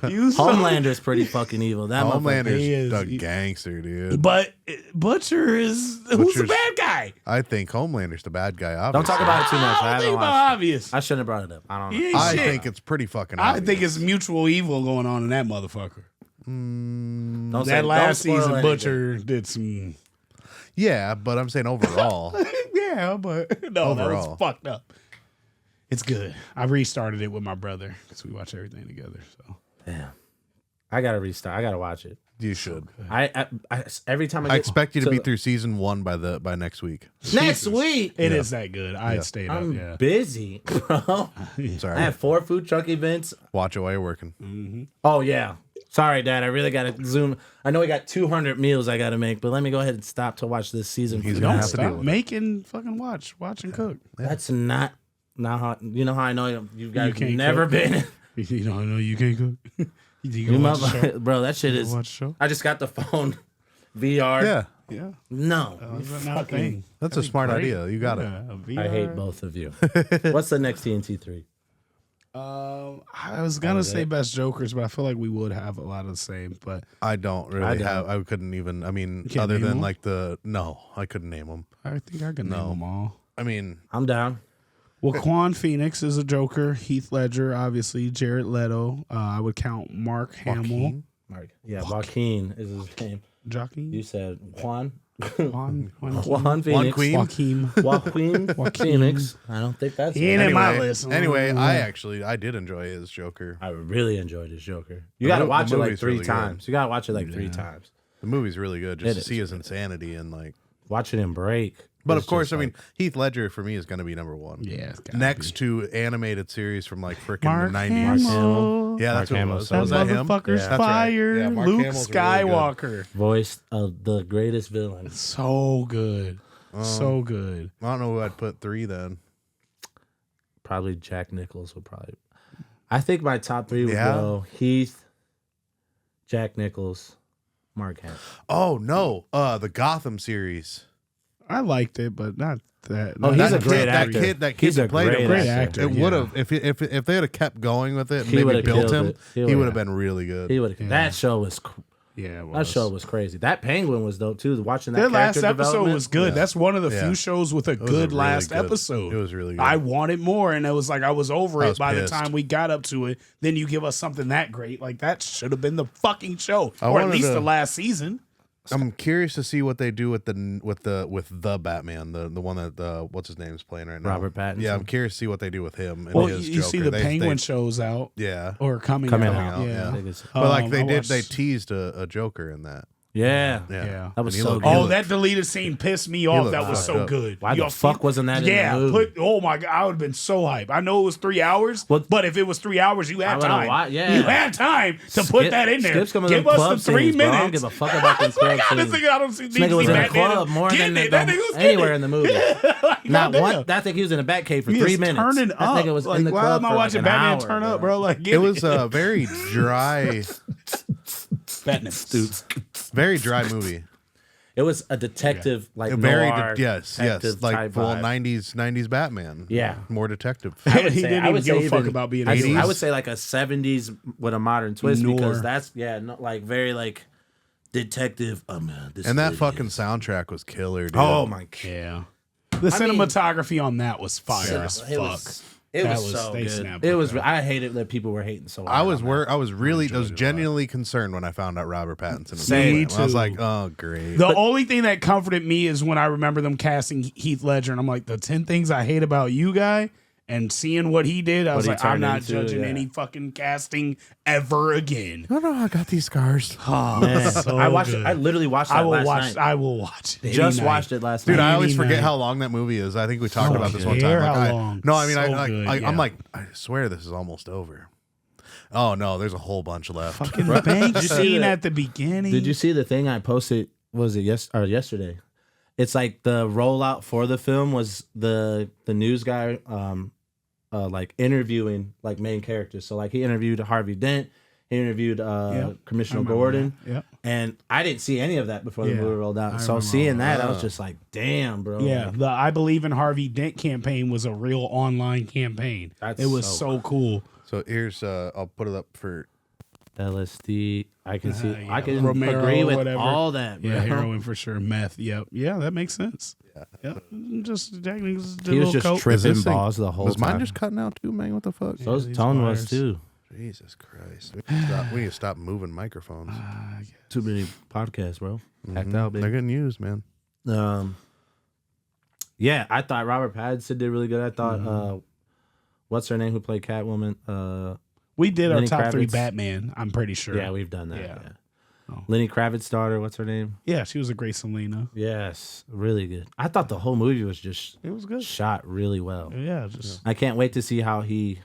You so- Homelander's pretty fucking evil. That motherfucker. He is. Homelander's a gangster, dude. But Butcher is who's the Butcher's- bad guy? I think Homelander's the bad guy. Don't Obviously. talk about it too much. I I haven't think about watched it. obvious. I shouldn't have brought it up. I don't know. He ain't I shit. think it's pretty fucking I obvious. think it's mutual evil going on in that motherfucker. Don't say- That don't last spoil season, anything. Butcher did some. Yeah, but I'm saying overall. Yeah, but no, that was Overall. fucked up. It's good. I restarted it with my brother because we watch everything together. So Damn. I gotta restart. I gotta watch it. You should. I every time I expect you to be through season 1 by next week. next week. it is that good. I stayed up. I'm Yeah. busy, bro. Sorry. I have 4 food truck events. Watch it while you're working. Oh yeah. Sorry, Dad. I really gotta zoom. I know we got 200 meals I gotta make, but let me go ahead and stop to watch this season. He's finale. gonna Don't have to deal stop with it. making fucking watch and cook. That's not how you know how I know you guys can't never cook? been. You don't know you can't cook. You You can watch the show. bro, that shit is. Watch the show. I just got the phone, VR. Yeah, Yeah, No, that's not a thing. that's a smart Great. idea. You got it. Yeah, I hate VR. both of you. What's the next TNT 3? I was gonna say best Jokers, but I feel like we would have a lot of the same. But I don't really I don't. have. I couldn't even. I mean, can't other name than them? like I couldn't name them. I think I can name them all. I mean, I'm down. Well, Quan Phoenix is a Joker. Heath Ledger, obviously. Jared Leto. I would count Mark Hamill. Joaquin? Mark. Yeah, Joaquin is his name. Joaquin. You said Juan. Juan Juan Phoenix. Queen? Joaquin. Joaquin Phoenix. I don't think that's He it. ain't in my anyway, list. anyway, I did enjoy his Joker. I really enjoyed his Joker. You The gotta mo- watch the it like movie's 3 really good. times. You gotta watch it like 3 times. The movie's really good just It to is see his insanity and like. Watch it and break. But It's of course, just I mean, like- Heath Ledger for me is going to be number 1. Yeah, it's gotta Next to animated series from like freaking Mark the 90s. Hamill. Yeah, that's Mark what it Hamill. was. So That Was that him? motherfucker's Yeah. That's right. fire. Yeah, Mark Luke Hamill's really good. Skywalker. voice of the greatest villain. So good. So good. I don't know who I'd put 3 then. Probably Jack Nichols would probably. I think my top 3 would Yeah? go Heath, Jack Nichols, Mark Hamill. Oh no, the Gotham series. I liked it, but not that. Oh, not he's that a great good. actor. That kid He's a that played great him. Great actor. actor. It yeah. would have if they had kept going with it and He maybe would've built killed him. it. He He would've- would have been really good. He would. That show was. Yeah, it That was. show was crazy. That Penguin was dope too. Watching that Their last character episode development. was good. Yeah. That's one of the Yeah. few shows with a was a good really last good- episode. it was really good. I wanted more, and it was like I was over I it was by pissed. the time we got up to it. Then you give us something that great, like that should have been the fucking show, I or at wanted least to- the last season. I'm curious to see what they do with the Batman, the one that what's his name's playing right now, Robert Pattinson. Yeah, I'm curious to see what they do with him. And Well, his you see Joker. the They- Penguin shows out yeah, or coming Coming out. out, Yeah, I think it's- but like I they watched- teased a Joker in that. Yeah. Yeah. That was And he so looked- good. he Oh, looked- that deleted scene pissed me off. looked That was fucked so up. good. Why the fuck wasn't that in the movie? Oh my god, I would have been so hyped. I know it was 3 hours, What- but if it was 3 hours, you I had would've time. yeah. You had time to put that in there. Skip some of Give them us club the 3 scenes, bro. minutes. I don't give a fuck about them club This scenes. nigga, I don't see This nigga was in the club more than anywhere in the movie. Not one. I think he was in the Batcave for 3 minutes. Turning I up. think it was like, in the why club am I for watching like an Batman hour, turn up, bro. bro? Like, It was a very dry, Batman. very dry movie. It was a detective, like A very noir yes, detective like type full vibe. 90s Batman. Yeah. more detective. I would He say- didn't I even would give say a fuck even- about being I 80s. would say like a 70s with a modern twist Noir. because that's like very like detective. This And that is- fucking soundtrack was killer, dude. Oh my god. Yeah. The cinematography on that was fire as fuck. It That was so they good. snapped It was. that. I hated that people were hating so hard. I was on that. I was really I was enjoyed it a lot. genuinely concerned when I found out Robert Pattinson was Me playing him. I was too. like, oh great. The only thing that comforted me is when I remember them casting Heath Ledger, and I'm like, the 10 things I hate about you, guy, and seeing what he did, I was he like, I'm turned not into, judging yeah. any fucking casting ever again. No, I got these scars. Man, So I watched. good. I literally watched that I will last watch. night. I will watch it. Just any night. watched it last Dude, night. I always Any forget night. how long that movie is. I think we talked I about don't this one care time. how Like, long. no, I mean, So I good, I'm yeah. like, I swear this is almost over. Oh no, there's a whole bunch left. Fucking bank Did you see scene that? at the beginning. Did you see the thing I posted? Was it yesterday? It's like the rollout for the film was the news guy like interviewing like main characters. So like he interviewed Harvey Dent, he interviewed Commissioner Gordon, Yep. and I didn't see any of that before the Yeah, movie rolled out. I So remember seeing all that, I was just like, damn, bro. Yeah, Like, the I Believe in Harvey Dent campaign was a real online campaign. That's It was so so cool. So here's I'll put it up for LSD. I can see. yeah. I can Romero, agree with whatever. all that. Bro. Yeah, heroin for sure. Meth. Yep. Yeah, that makes sense. Yeah. Just technically, He was just Is tripping this thing- balls the whole was time. mine just cutting out too, man? What the fuck? So his these tone was wires. too. Jesus Christ. We need to stop moving microphones. Too many podcasts, bro. Act out, They're baby. getting used, man. Yeah, I thought Robert Pattinson did really good. I thought, what's her name who played Catwoman? We did our Lenny top 3 Kravitz. Batman. I'm pretty sure. Yeah, we've done that. Yeah. Yeah. Oh. Lenny Kravitz's daughter, what's her name? Yeah, she was a great Selena. Yes, really good. I thought the whole movie was just It was good. shot really well. Yeah, just I can't wait to see how he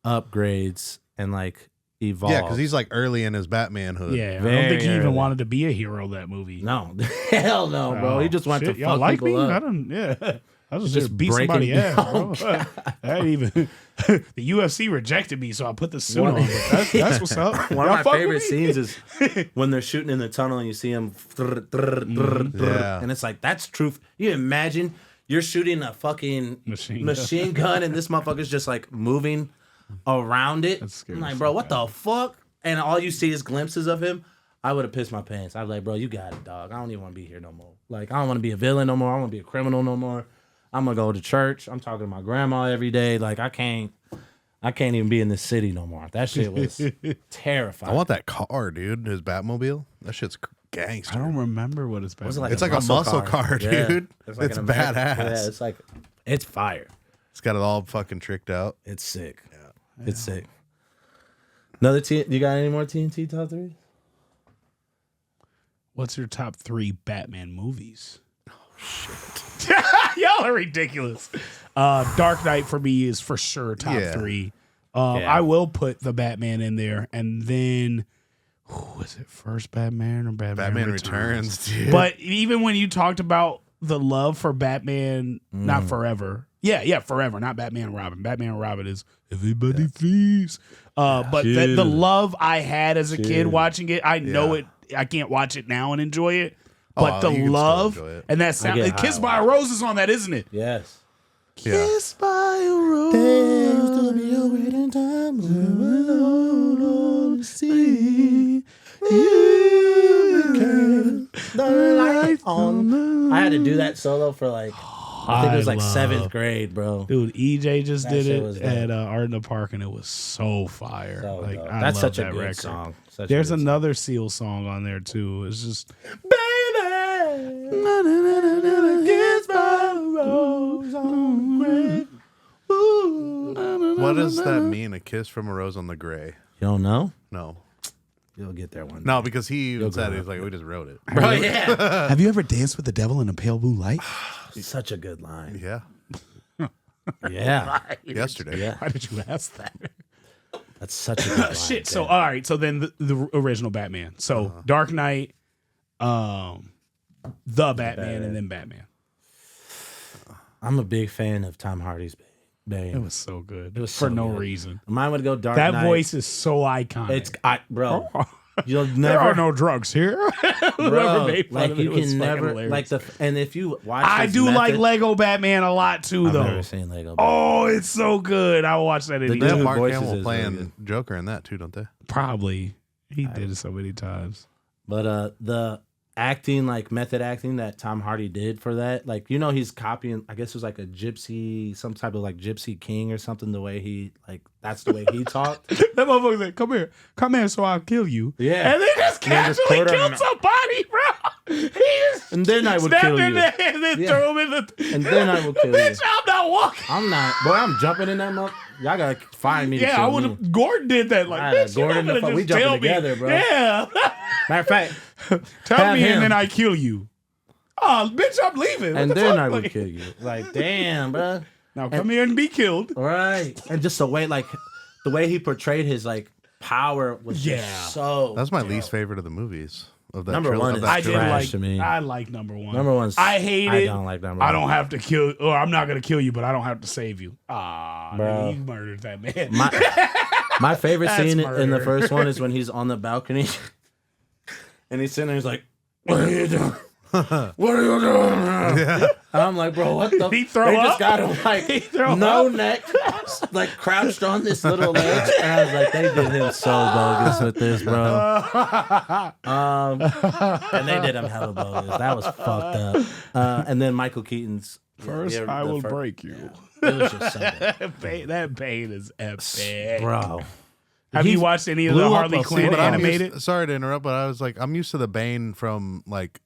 upgrades and like evolves. Yeah, because he's like early in his Batman hood. yeah. I don't Very think he even early. wanted to be a hero that movie. no, hell no, bro. He just wants Shit, to y'all fuck like people me? up. I don't. Yeah, I was Just just beat breaking somebody ass, down. bro. I ain't even. The UFC rejected me, so I put the suit on. But that's what's up. One Y'all of fuck my with favorite me? scenes is when they're shooting in the tunnel and you see him, Yeah. and it's like that's truth. You imagine you're shooting a fucking Machine gun, and this motherfucker's just like moving around it. That's scary I'm like, as bro, fuck, what the fuck? And all you see is glimpses of him. I would have pissed my pants. I'd be like, bro, you got it, dog. I don't even want to be here no more. Like, I don't want to be a villain no more. I don't want to be a criminal no more. I'm gonna go to church. I'm talking to my grandma every day. Like, I can't even be in this city no more. That shit was terrifying. I want that car, dude. His Batmobile. That shit's gangster. I don't remember what it's been. Was it It's like a muscle car, Yeah. dude. like It's an badass. Yeah, it's like it's fire. It's got it all fucking tricked out. It's sick. Yeah. It's sick. Another you got any more TNT top 3? What's your top 3 Batman movies? Oh shit! Y'all are ridiculous. Dark Knight for me is for sure top Yeah. 3. Yeah. I will put the Batman in there, and then who is it? First Batman or Batman Returns, dude. But even when you talked about the love for Batman, not forever. Yeah, forever. Not Batman and Robin. Batman and Robin is everybody feels. But the love I had as a kid watching it, I know it. I can't watch it now and enjoy it. But you the can still love enjoy it. and that sound, get Kiss high by a Rose is on that, isn't it? Yes. Yeah. Kiss by a Rose. I had to do that solo for like I think it was like 7th grade, bro. Dude, EJ just That did shit it was at dope. Art in the Park, and it was so fire. So like dope. I That's love such a that good record. song. Such a There's good song. another Seal song on there too. It's just What does that mean? A kiss from a rose on the gray? You don't know? No. You'll get there one day. No, because he even said grow he was like, we just wrote it. Bro, yeah. Have you ever danced with the devil in a pale blue light? Such a good line. Yeah. Yeah. Yesterday. Yeah. Why did you ask that? That's such a good line. Shit. So Dan. all right. So then the original Batman. So Dark Knight, the Batman, and then Batman. I'm a big fan of Tom Hardy's Bane. It was so good. It was for so no good. reason. Mine would go Dark That Knight. voice is so iconic. Bro. You'll never. There are no drugs here. Whoever Bro, made fun like of it you was can fucking never hilarious. and if you watch, I his do like method- Lego Batman a lot too, I've though. never seen Lego. Oh, it's so good. I will watch that The any They have dude Mark voices Hamill is playing really Joker in that too, don't they? Probably. He did it so many times. But the acting, like method acting that Tom Hardy did for that, like he's copying. I guess it was like a gypsy, some type of like gypsy king or something. The way he that's the way he talked. That motherfucker said, come here so I'll kill you. Yeah. And then just And then just casually put him killed in- somebody, bro. He just And then I would snapped kill him you. in the head and then Yeah. threw him in the... And then I will kill you. Bitch, I'm not walking. I'm not, boy. I'm jumping in that mother. Y'all gotta find me. To Yeah, I kill would me. have... Gordon did that. Like, Ah, bitch, Gordon, you're not gonna we just tell jumping me. together, bro. Yeah. Matter of fact, Tell Have me him. and then I kill you. Oh, bitch, I'm leaving. What and the then fuck? I would Like, kill you. Like, damn, bro. Now come here and be killed. Right. And just the way he portrayed his like power was Yeah. just so. That's my least favorite of the movies. Of that Number trilogy- one of is that I did trilogy. trash like... to me. I like number one. Number one's. I hate I it. don't like number I one. don't have to kill, or I'm not gonna kill you, but I don't have to save you. Ah, Bro. nigga, you murdered that man. My favorite That's scene in the murder. first one is when he's on the balcony and he's sitting there. He's like, "What are you doing? What are you doing?" Yeah. And I'm like, "Bro, what the?" He throw they up? just got him like throw no up? neck, like crouched on this little ledge. And I was like, they did him so bogus with this, bro. And they did him hella bogus. That was fucked up. And then Michael Keaton's First, yeah, I the will fir- break you. It was just so good. That pain is epic. Bro. Have He you watched any of blew the up Harley a Quinn foot. animated? Sorry to interrupt, but I was like, I'm used to the Bane from like,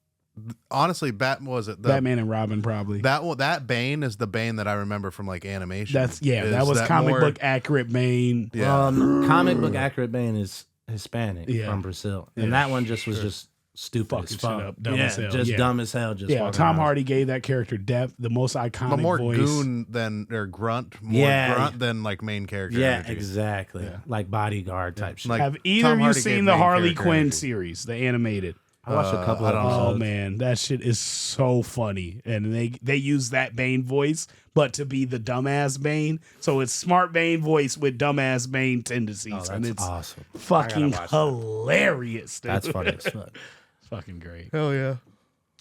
honestly, Batman and Robin, probably. That Bane is the Bane that I remember from like animation. That Is was comic more- book accurate Bane. Yeah. Comic book accurate Bane is Hispanic Yeah. from Brazil, Yeah, and that one just was just stupid Fucking as shit fuck. up, dumb yeah, as hell, just yeah. dumb as hell. Just Yeah, walking Tom around. Hardy gave that character depth, the most iconic but more voice. goon than or grunt, more Yeah. grunt than like main character. Yeah, energy. exactly. Yeah. Like bodyguard type shit. Like, Have either Tom of you Hardy seen gave the main Harley character Quinn energy. series, the animated? I watched a couple I of don't know. Oh episodes. man, that shit is so funny, and they use that Bane voice, but to be the dumbass Bane. So it's smart Bane voice with dumbass Bane tendencies, Oh, and that's it's awesome. fucking watch that. hilarious. Dude. That's funny as fuck. It's fucking great. Hell yeah.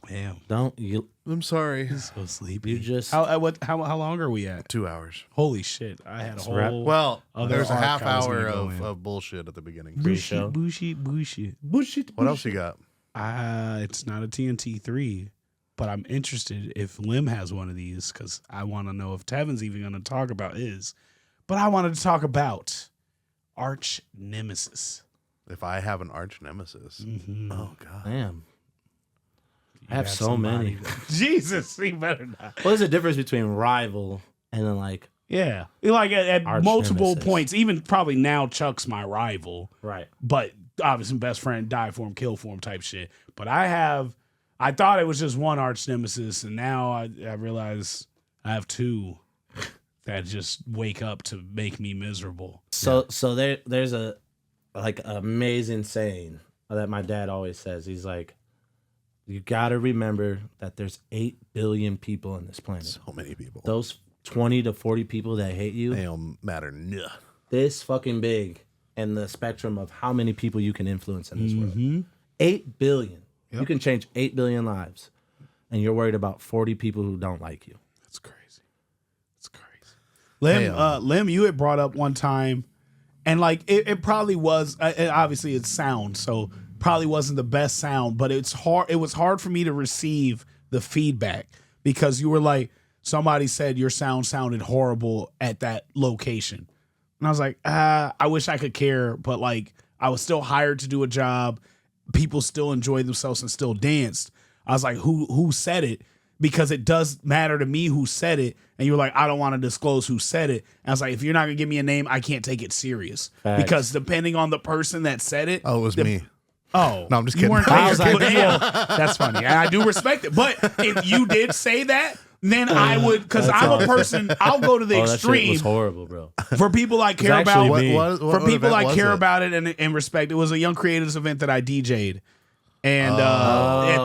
Damn, Don't you? I'm sorry. so sleepy. You just How long are we at? 2 hours. Holy shit! I had a whole wrap. Well, Other there's a arc half I was hour gonna go in. of bullshit at the beginning. pre-show. bullshit. What else you got? It's not a TNT 3, but I'm interested if Lim has one of these because I want to know if Tevin's even going to talk about his. But I wanted to talk about Arch Nemesis. If I have an arch nemesis. Mm-hmm. Oh god. Damn. I have so many. Jesus, he better not. What is the difference between rival and then like Yeah. Like at Arch multiple nemesis. points, even probably now Chuck's my rival. right? But obviously best friend, die for him, kill for him type shit. But I thought it was just one arch nemesis, and now I realize I have two that just wake up to make me miserable. So there's a like amazing saying that my dad always says. He's like, you got to remember that there's 8 billion people on this planet. So many people. Those 20 to 40 people that hate you, They don't matter. Nah. this fucking big in the spectrum of how many people you can influence in this Mm-hmm. world. 8 billion. You can change 8 billion lives, and you're worried about 40 people who don't like you. That's crazy. It's crazy. Lim, Damn. Lim, you had brought up one time, and like it probably was. Obviously, it's sound, so probably wasn't the best sound, but it's hard. It was hard for me to receive the feedback because you were like, somebody said your sound sounded horrible at that location, and I was like, I wish I could care, but like I was still hired to do a job. People still enjoyed themselves and still danced. I was like, who said it? because it does matter to me who said it. And you were like, I don't want to disclose who said it. And I was like, if you're not gonna give me a name, I can't take it serious. Facts. Because depending on the person that said it. Oh, it was me. Oh, No, I'm just you kidding. weren't I there. was like, But, yeah, that's funny. And I do respect it. But if you did say that, then I would, because That's I'm a awesome. person, I'll go to the Oh, that shit extreme was horrible, bro. for people I care actually about. me. What For people event I was care it? about it and respect. It was a Young Creatives event that I DJ'd. And at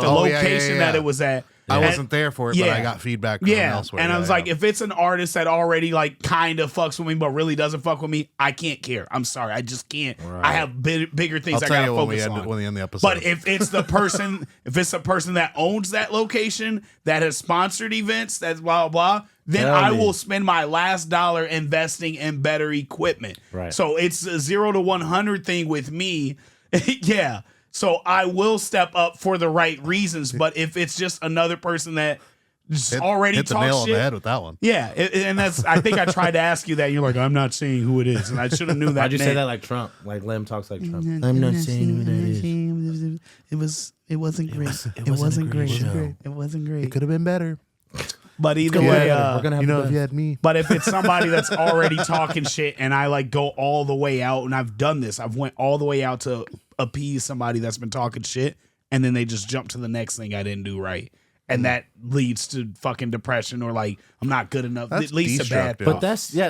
the Oh, yeah, location yeah. that it was at. I And- wasn't there for it, but I got feedback from elsewhere. and I Yeah, was yeah. like, if it's an artist that already like kind of fucks with me, but really doesn't fuck with me, I can't care. I'm sorry, I just can't. I have bigger things I'll I tell gotta you when we focus end on. when we end the episode. But if it's the person, if it's a person that owns that location that has sponsored events, that's blah blah blah, then Tell I me. will spend my last dollar investing in better equipment. Right. So it's a 0 to 100 thing with me. Yeah. So I will step up for the right reasons. But if it's just another person that just already hit the nail talks on shit, the head with that one. yeah, and that's. I think I tried to ask you that. And you're like, I'm not saying who it is, and I should have knew that. Why'd you say name. that like Trump? Like Lem talks like Trump. I'm not saying who that is. It wasn't great. It wasn't a great show. It wasn't great. It could have been better. But either Yeah, way, we're gonna have You the know, if best. you had me. but if it's somebody that's already talking shit, and I like go all the way out, and I've done this, I've went all the way out to appease somebody that's been talking shit, and then they just jump to the next thing I didn't do right. And that leads to fucking depression or like I'm not good enough. That's It leads to bad. destructive.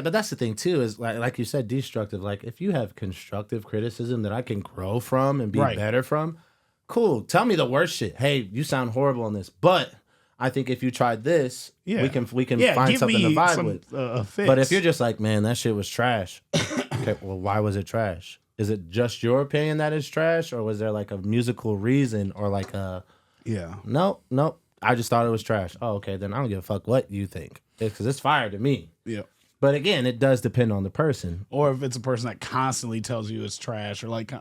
But that's the thing too, is like you said, destructive. Like if you have constructive criticism that I can grow from and be Right. better from, cool. Tell me the worst shit. Hey, you sound horrible on this, but I think if you tried this, Yeah. we can yeah, find give something me to vibe some, with. a fix. But if you're just like, man, that shit was trash. Okay, well, why was it trash? Is it just your opinion that is trash, or was there like a musical reason, or like a nope, I just thought it was trash. Oh, okay, then I don't give a fuck what you think, because it's fire to me. yeah. But again, it does depend on the person. Or if it's a person that constantly tells you it's trash, or like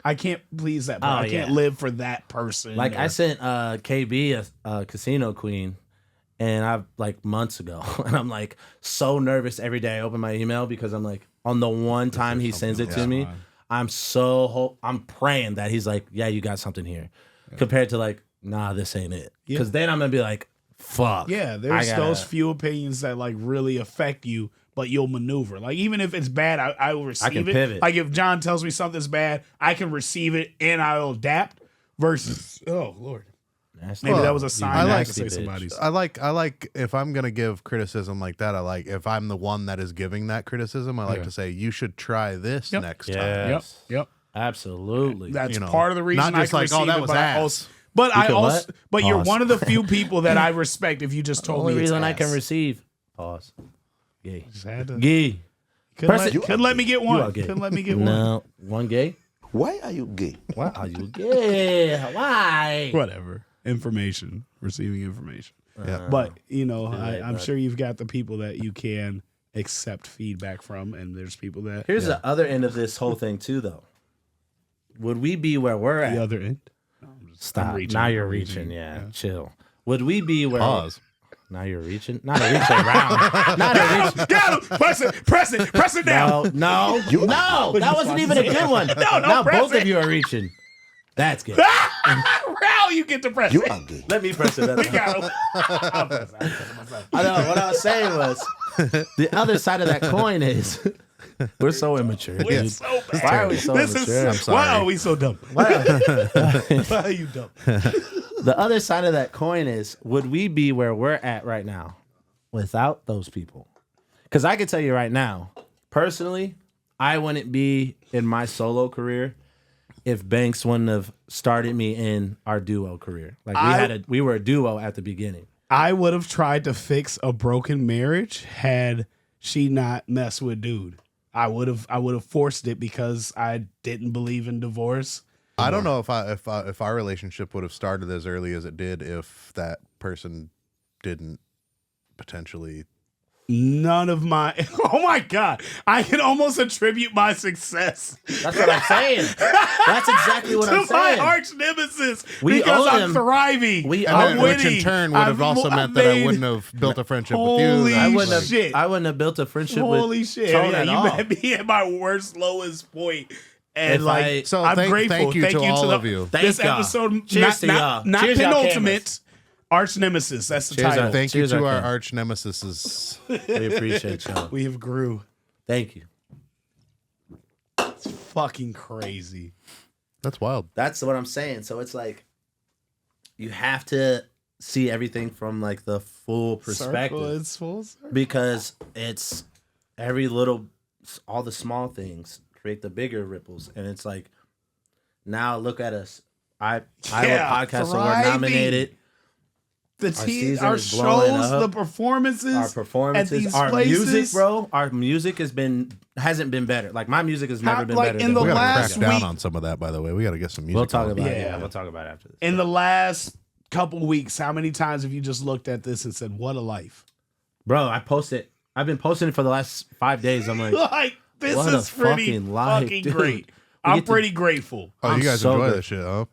I can't please that. Oh, I can't yeah. live for that person. Like or- I sent KB a Casino Queen, and I've like months ago, and I'm like so nervous every day I open my email because I'm like on the one time he sends it to me, I'm praying that he's like, yeah, you got something here, compared to like, nah, this ain't it, because then I'm gonna be like, fuck. Yeah, there's I gotta- those few opinions that like really affect you, but you'll maneuver. Like even if it's bad, I will receive can it. pivot. Like if John tells me something's bad, I can receive it and I'll adapt. Versus, oh Lord, Nasty. maybe that was a You sign I like to nasty say bitch. somebody's. I like if I'm gonna give criticism like that. I like if I'm the one that is giving that criticism. I like to say you should try this Yep. next time. Yeah. Yep, yep. Absolutely. That's You know, part of the reason. not just I can like, oh, receive that it, was but I ass. also, but I can also, what? but you're Pause. one of the few people that I respect. If you just the told only me it's reason I can ass. receive. Pause. Gay. Just had to- Gay. Couldn't let me get You are one. gay. Couldn't let me get one. No, one gay. Why are you gay? Why are you gay? Why? Whatever. Information. Receiving information. Yeah. But, you know, right, I'm bud. sure you've got the people that you can accept feedback from, and there's people that Here's the other end of this whole thing too, though. Would we be where we're the at? other end. Stop. I'm reaching, Now you're I'm reaching. reaching. Yeah, chill. Would we be where? Pause. Now you're reaching. Not a reach around. Not a reach. Got him! Press it down. No. That wasn't even a good one. Now press both it. of you are reaching. That's good. Raul, you get to press You it. are gay. Let me press it. We got him. I'll press it myself. I know. What I was saying was, the other side of that coin is, we're so immature. We're dude. so bad. Why are we so This immature? is, why are we so dumb? Why- Why are you dumb? The other side of that coin is, would we be where we're at right now without those people? Because I can tell you right now, personally, I wouldn't be in my solo career if Banks wouldn't have started me in our duo career. Like we were a duo at the beginning. I would have tried to fix a broken marriage had she not messed with dude. I would have forced it because I didn't believe in divorce. I don't know if our relationship would have started as early as it did if that person didn't potentially. None of my oh my god, I can almost attribute my success That's what I'm saying. That's exactly what to I'm my saying. arch nemesis We because owe I'm him- thriving. we I'm owe him. Which in winning. turn would have also meant that I wouldn't have built a friendship with Holy you. I That's wouldn't like- have. shit. I wouldn't have built a friendship Holy with shit! Tone Yeah, at you all. met me at my worst, lowest point. And If like, I- So I'm thank grateful. you to all the, of you. This Thank y'all. episode, Cheers to y'all. not Cheers, y'all penultimate. Arch nemesis. That's the Cheers, title. Thank you Cheers, to our our king. arch nemesis. We appreciate y'all. We have grew. Thank you. It's fucking crazy. That's wild. That's what I'm saying. So it's like you have to see everything from like the full perspective. Circle, it's full circle. Because it's every little, all the small things create the bigger ripples, and it's like, now look at us. I Yeah, have a podcast, so we're thriving. nominated. The season our is blowing shows, up. the performances, Our performances, at these our places. music, bro. Our music hasn't been better. Like my music has never been like, better. in than the We what gotta it last is. crack down week- on some of that, by the way. We gotta get some music. We'll talk on. about it. Yeah. Yeah, we'll talk about it after this. In the last couple weeks, how many times have you just looked at this and said, "What a life"? Bro, I've been posting it for the last 5 days. I'm like, Like this What a is pretty fucking life, fucking dude. great. We I'm get to- pretty grateful. Oh, I'm you guys sober. enjoy this shit, huh?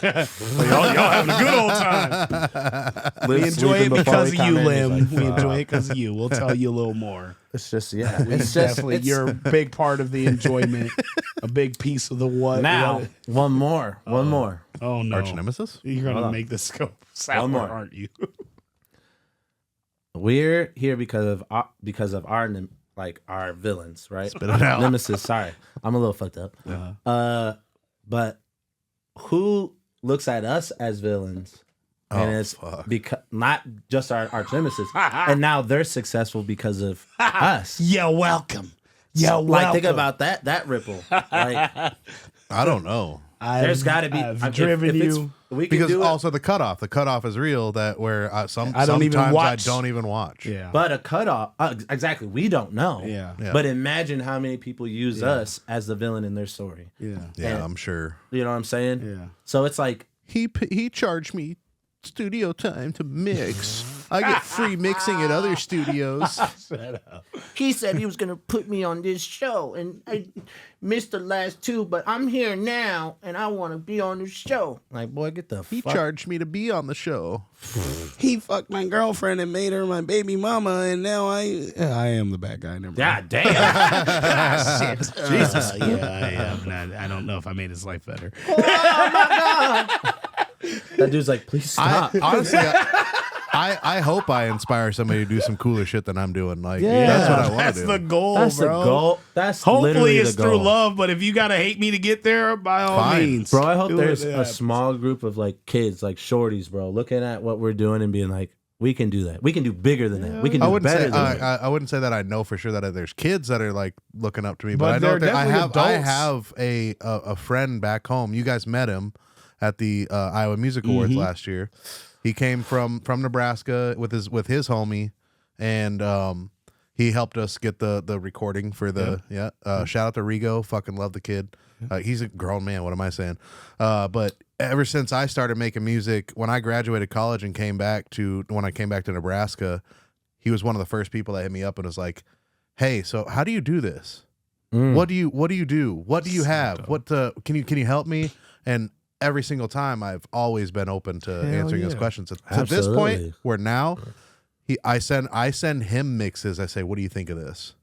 y'all having a good old time. We enjoy it because of you, Lim. We enjoy it because of you. We'll tell you a little more. It's just, yeah. It's It's just, definitely it's, you're a big part of the enjoyment, a big piece of the what. now, what- one more. oh no, Arch nemesis? you're Hold gonna on. make this go sour, One more. aren't you? We're here because of our our villains, right? Spit it out. Nemesis. Sorry, I'm a little fucked up. But who looks at us as villains? And Oh, it's fuck. because not just our arch nemesis, and now they're successful because of us. You're welcome. You're welcome. Like think about that ripple. Like I don't know. there's got to be. I've driven you. We can Because do it. also the cutoff is real. That where I don't sometimes even watch. I don't even watch. Yeah. But a cutoff, exactly. We don't know. Yeah. Yeah. But imagine how many people use us as the villain in their story. Yeah. Yeah, And- I'm sure. You know what I'm saying? Yeah. So it's like, He charged me studio time to mix. I get free mixing at other studios. he said he was going to put me on this show, and I missed the last two, but I'm here now, and I want to be on the show. Like, boy, get the He fuck. charged me to be on the show. He fucked my girlfriend and made her my baby mama, and now I am the bad guy. Never mind. God damn. Shit. Jesus. Yeah, I am. And I don't know if I made his life better. That dude's like, please stop. Honestly, I hope I inspire somebody to do some cooler shit than I'm doing. Like Yeah. that's what I want That's to do. the goal, That's bro. the goal. That's Hopefully literally it's the through goal. love, but if you gotta hate me to get there, by all Fine. means. Bro, I hope Do it. there's Yeah. a small group of like kids, like shorties, bro, looking at what we're doing and being like, we can do that. We can do bigger than that. We can do I wouldn't better say than that. I wouldn't say that I know for sure that there's kids that are like looking up to me, But but I know there are that I definitely have a friend back home. You guys met him at the Iowa Music Awards last year. He came from Nebraska with his homie, and he helped us get the recording for the shout out to Rigo. Fucking love the kid. He's a grown man. What am I saying? But ever since I started making music, when I graduated college and when I came back to Nebraska, he was one of the first people that hit me up and was like, "Hey, so how do you do this? What do you do? What do you have? Can you help me?" And every single time I've always been open to answering his questions. To this point, Absolutely. where now I send him mixes. I say, "What do you think of this?"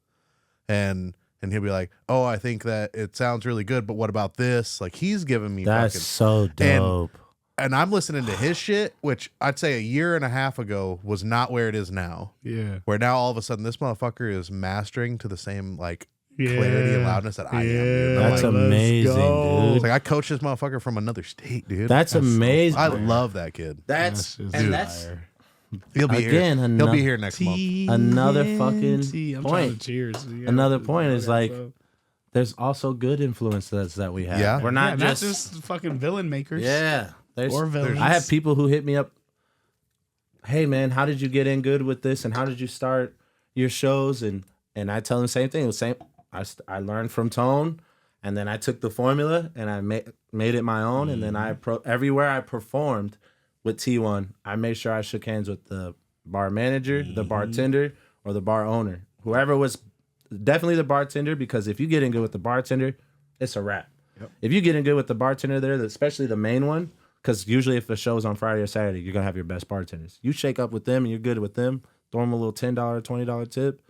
And he'll be like, "Oh, I think that it sounds really good, but what about this?" Like he's giving me That's fucking, so dope. and I'm listening to his shit, which I'd say a year and a half ago was not where it is now. Yeah. Where now all of a sudden this motherfucker is mastering to the same like clarity and loudness that I am. Dude. I'm That's like, amazing, dude. it's like I coached this motherfucker from another state, dude. That's amazing. I love that kid. That's just and dude. that's He'll be Again, here. He'll be ano- here next month. another fucking I'm trying point. to cheers. Yeah. Another point is like, there's also good influences that we have. Yeah. We're not not just fucking villain makers. yeah. There's, Or villains. I have people who hit me up. Hey man, how did you get in good with this? And how did you start your shows? And I tell them the same thing. The same. I learned from Tone, and then I took the formula and I made it my own. And then everywhere I performed with T1, I made sure I shook hands with the bar manager, the bartender, or the bar owner. Whoever was definitely the bartender, because if you get in good with the bartender, it's a wrap. If you get in good with the bartender there, especially the main one, because usually if a show's on Friday or Saturday, you're going to have your best bartenders. You shake up with them and you're good with them, throw them a little $10, $20 tip.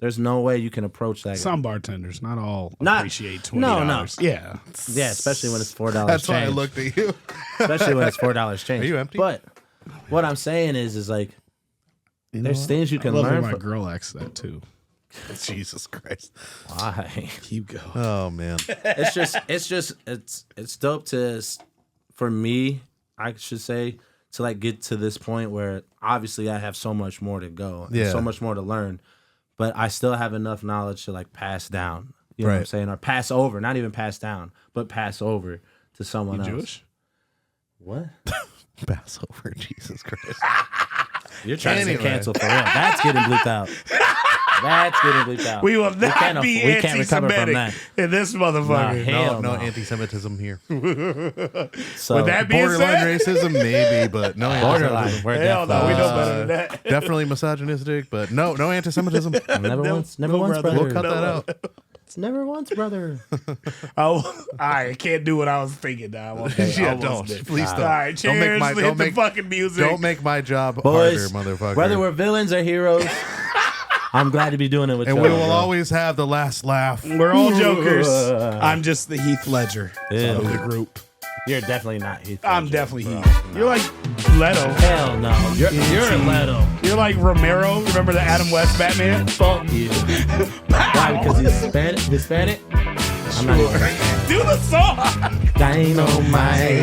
There's no way you can approach that guy. Some bartenders, not all, Not- appreciate $20. no. Yeah. Yeah, especially when it's $4 That's change. why I looked at you. Especially when it's $4 change. Are you empty? But what I'm saying is like You know there's what? things you can I love learn when my from. girl acts that too. Jesus Christ. Why? Keep going. Oh man. It's dope to, for me, I should say, to like get to this point where obviously I have so much more to go, and Yeah. so much more to learn, but I still have enough knowledge to like pass down. You know what I'm Right. saying? Or pass over, not even pass down, but pass over to someone You else. Jewish? What? Passover, Jesus Christ. You're trying to Anyway. say cancel for real. That's getting bleeped out. That's getting bleeped out. We will not can't be we can't recover from anti-Semitic that. in this motherfucker. Nah, hell No no. anti-Semitism here. So, With that being Borderline said, racism, maybe, but no borderline. anti-Semitism. We're hell no, we know definitely- better than that. Definitely misogynistic, but no anti-Semitism. Never once, no, brother. brother. We'll cut that out. It's never once, brother. I can't do what I was thinking now. I almost Yeah, did. don't. Please All don't. right, cheers. Don't make my- Hit don't the make- fucking music. Don't make my job Boys, harder, motherfucker. whether we're villains or heroes, I'm glad to be doing it with and y'all. we will bro. always have the last laugh. We're all jokers. I'm just the Heath Ledger Yeah. of the group. You're definitely not Heath. I'm Ledger, definitely bro. Heath. You're like Leto. Hell no. You're Leto. You're like Romero. Remember the Adam West Batman? Fuck you. Why? Because he's Hispanic? I'm not even. Do the song. Dynamite.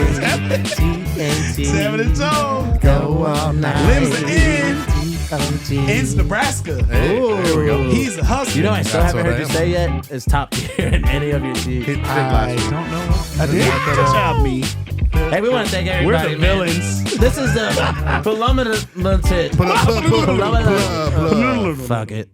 TNT. 7 and 2. Go all night. Limbs to end. Ends Nebraska. Hey, there we go. He's a hustler. You know I still That's haven't what heard I you am. say yet is top tier in any of your teams. Hit I last week. don't know. I did. Good job, me. Hey, we want to thank We're everybody. the man. villains. This is the Palomita. Fuck it.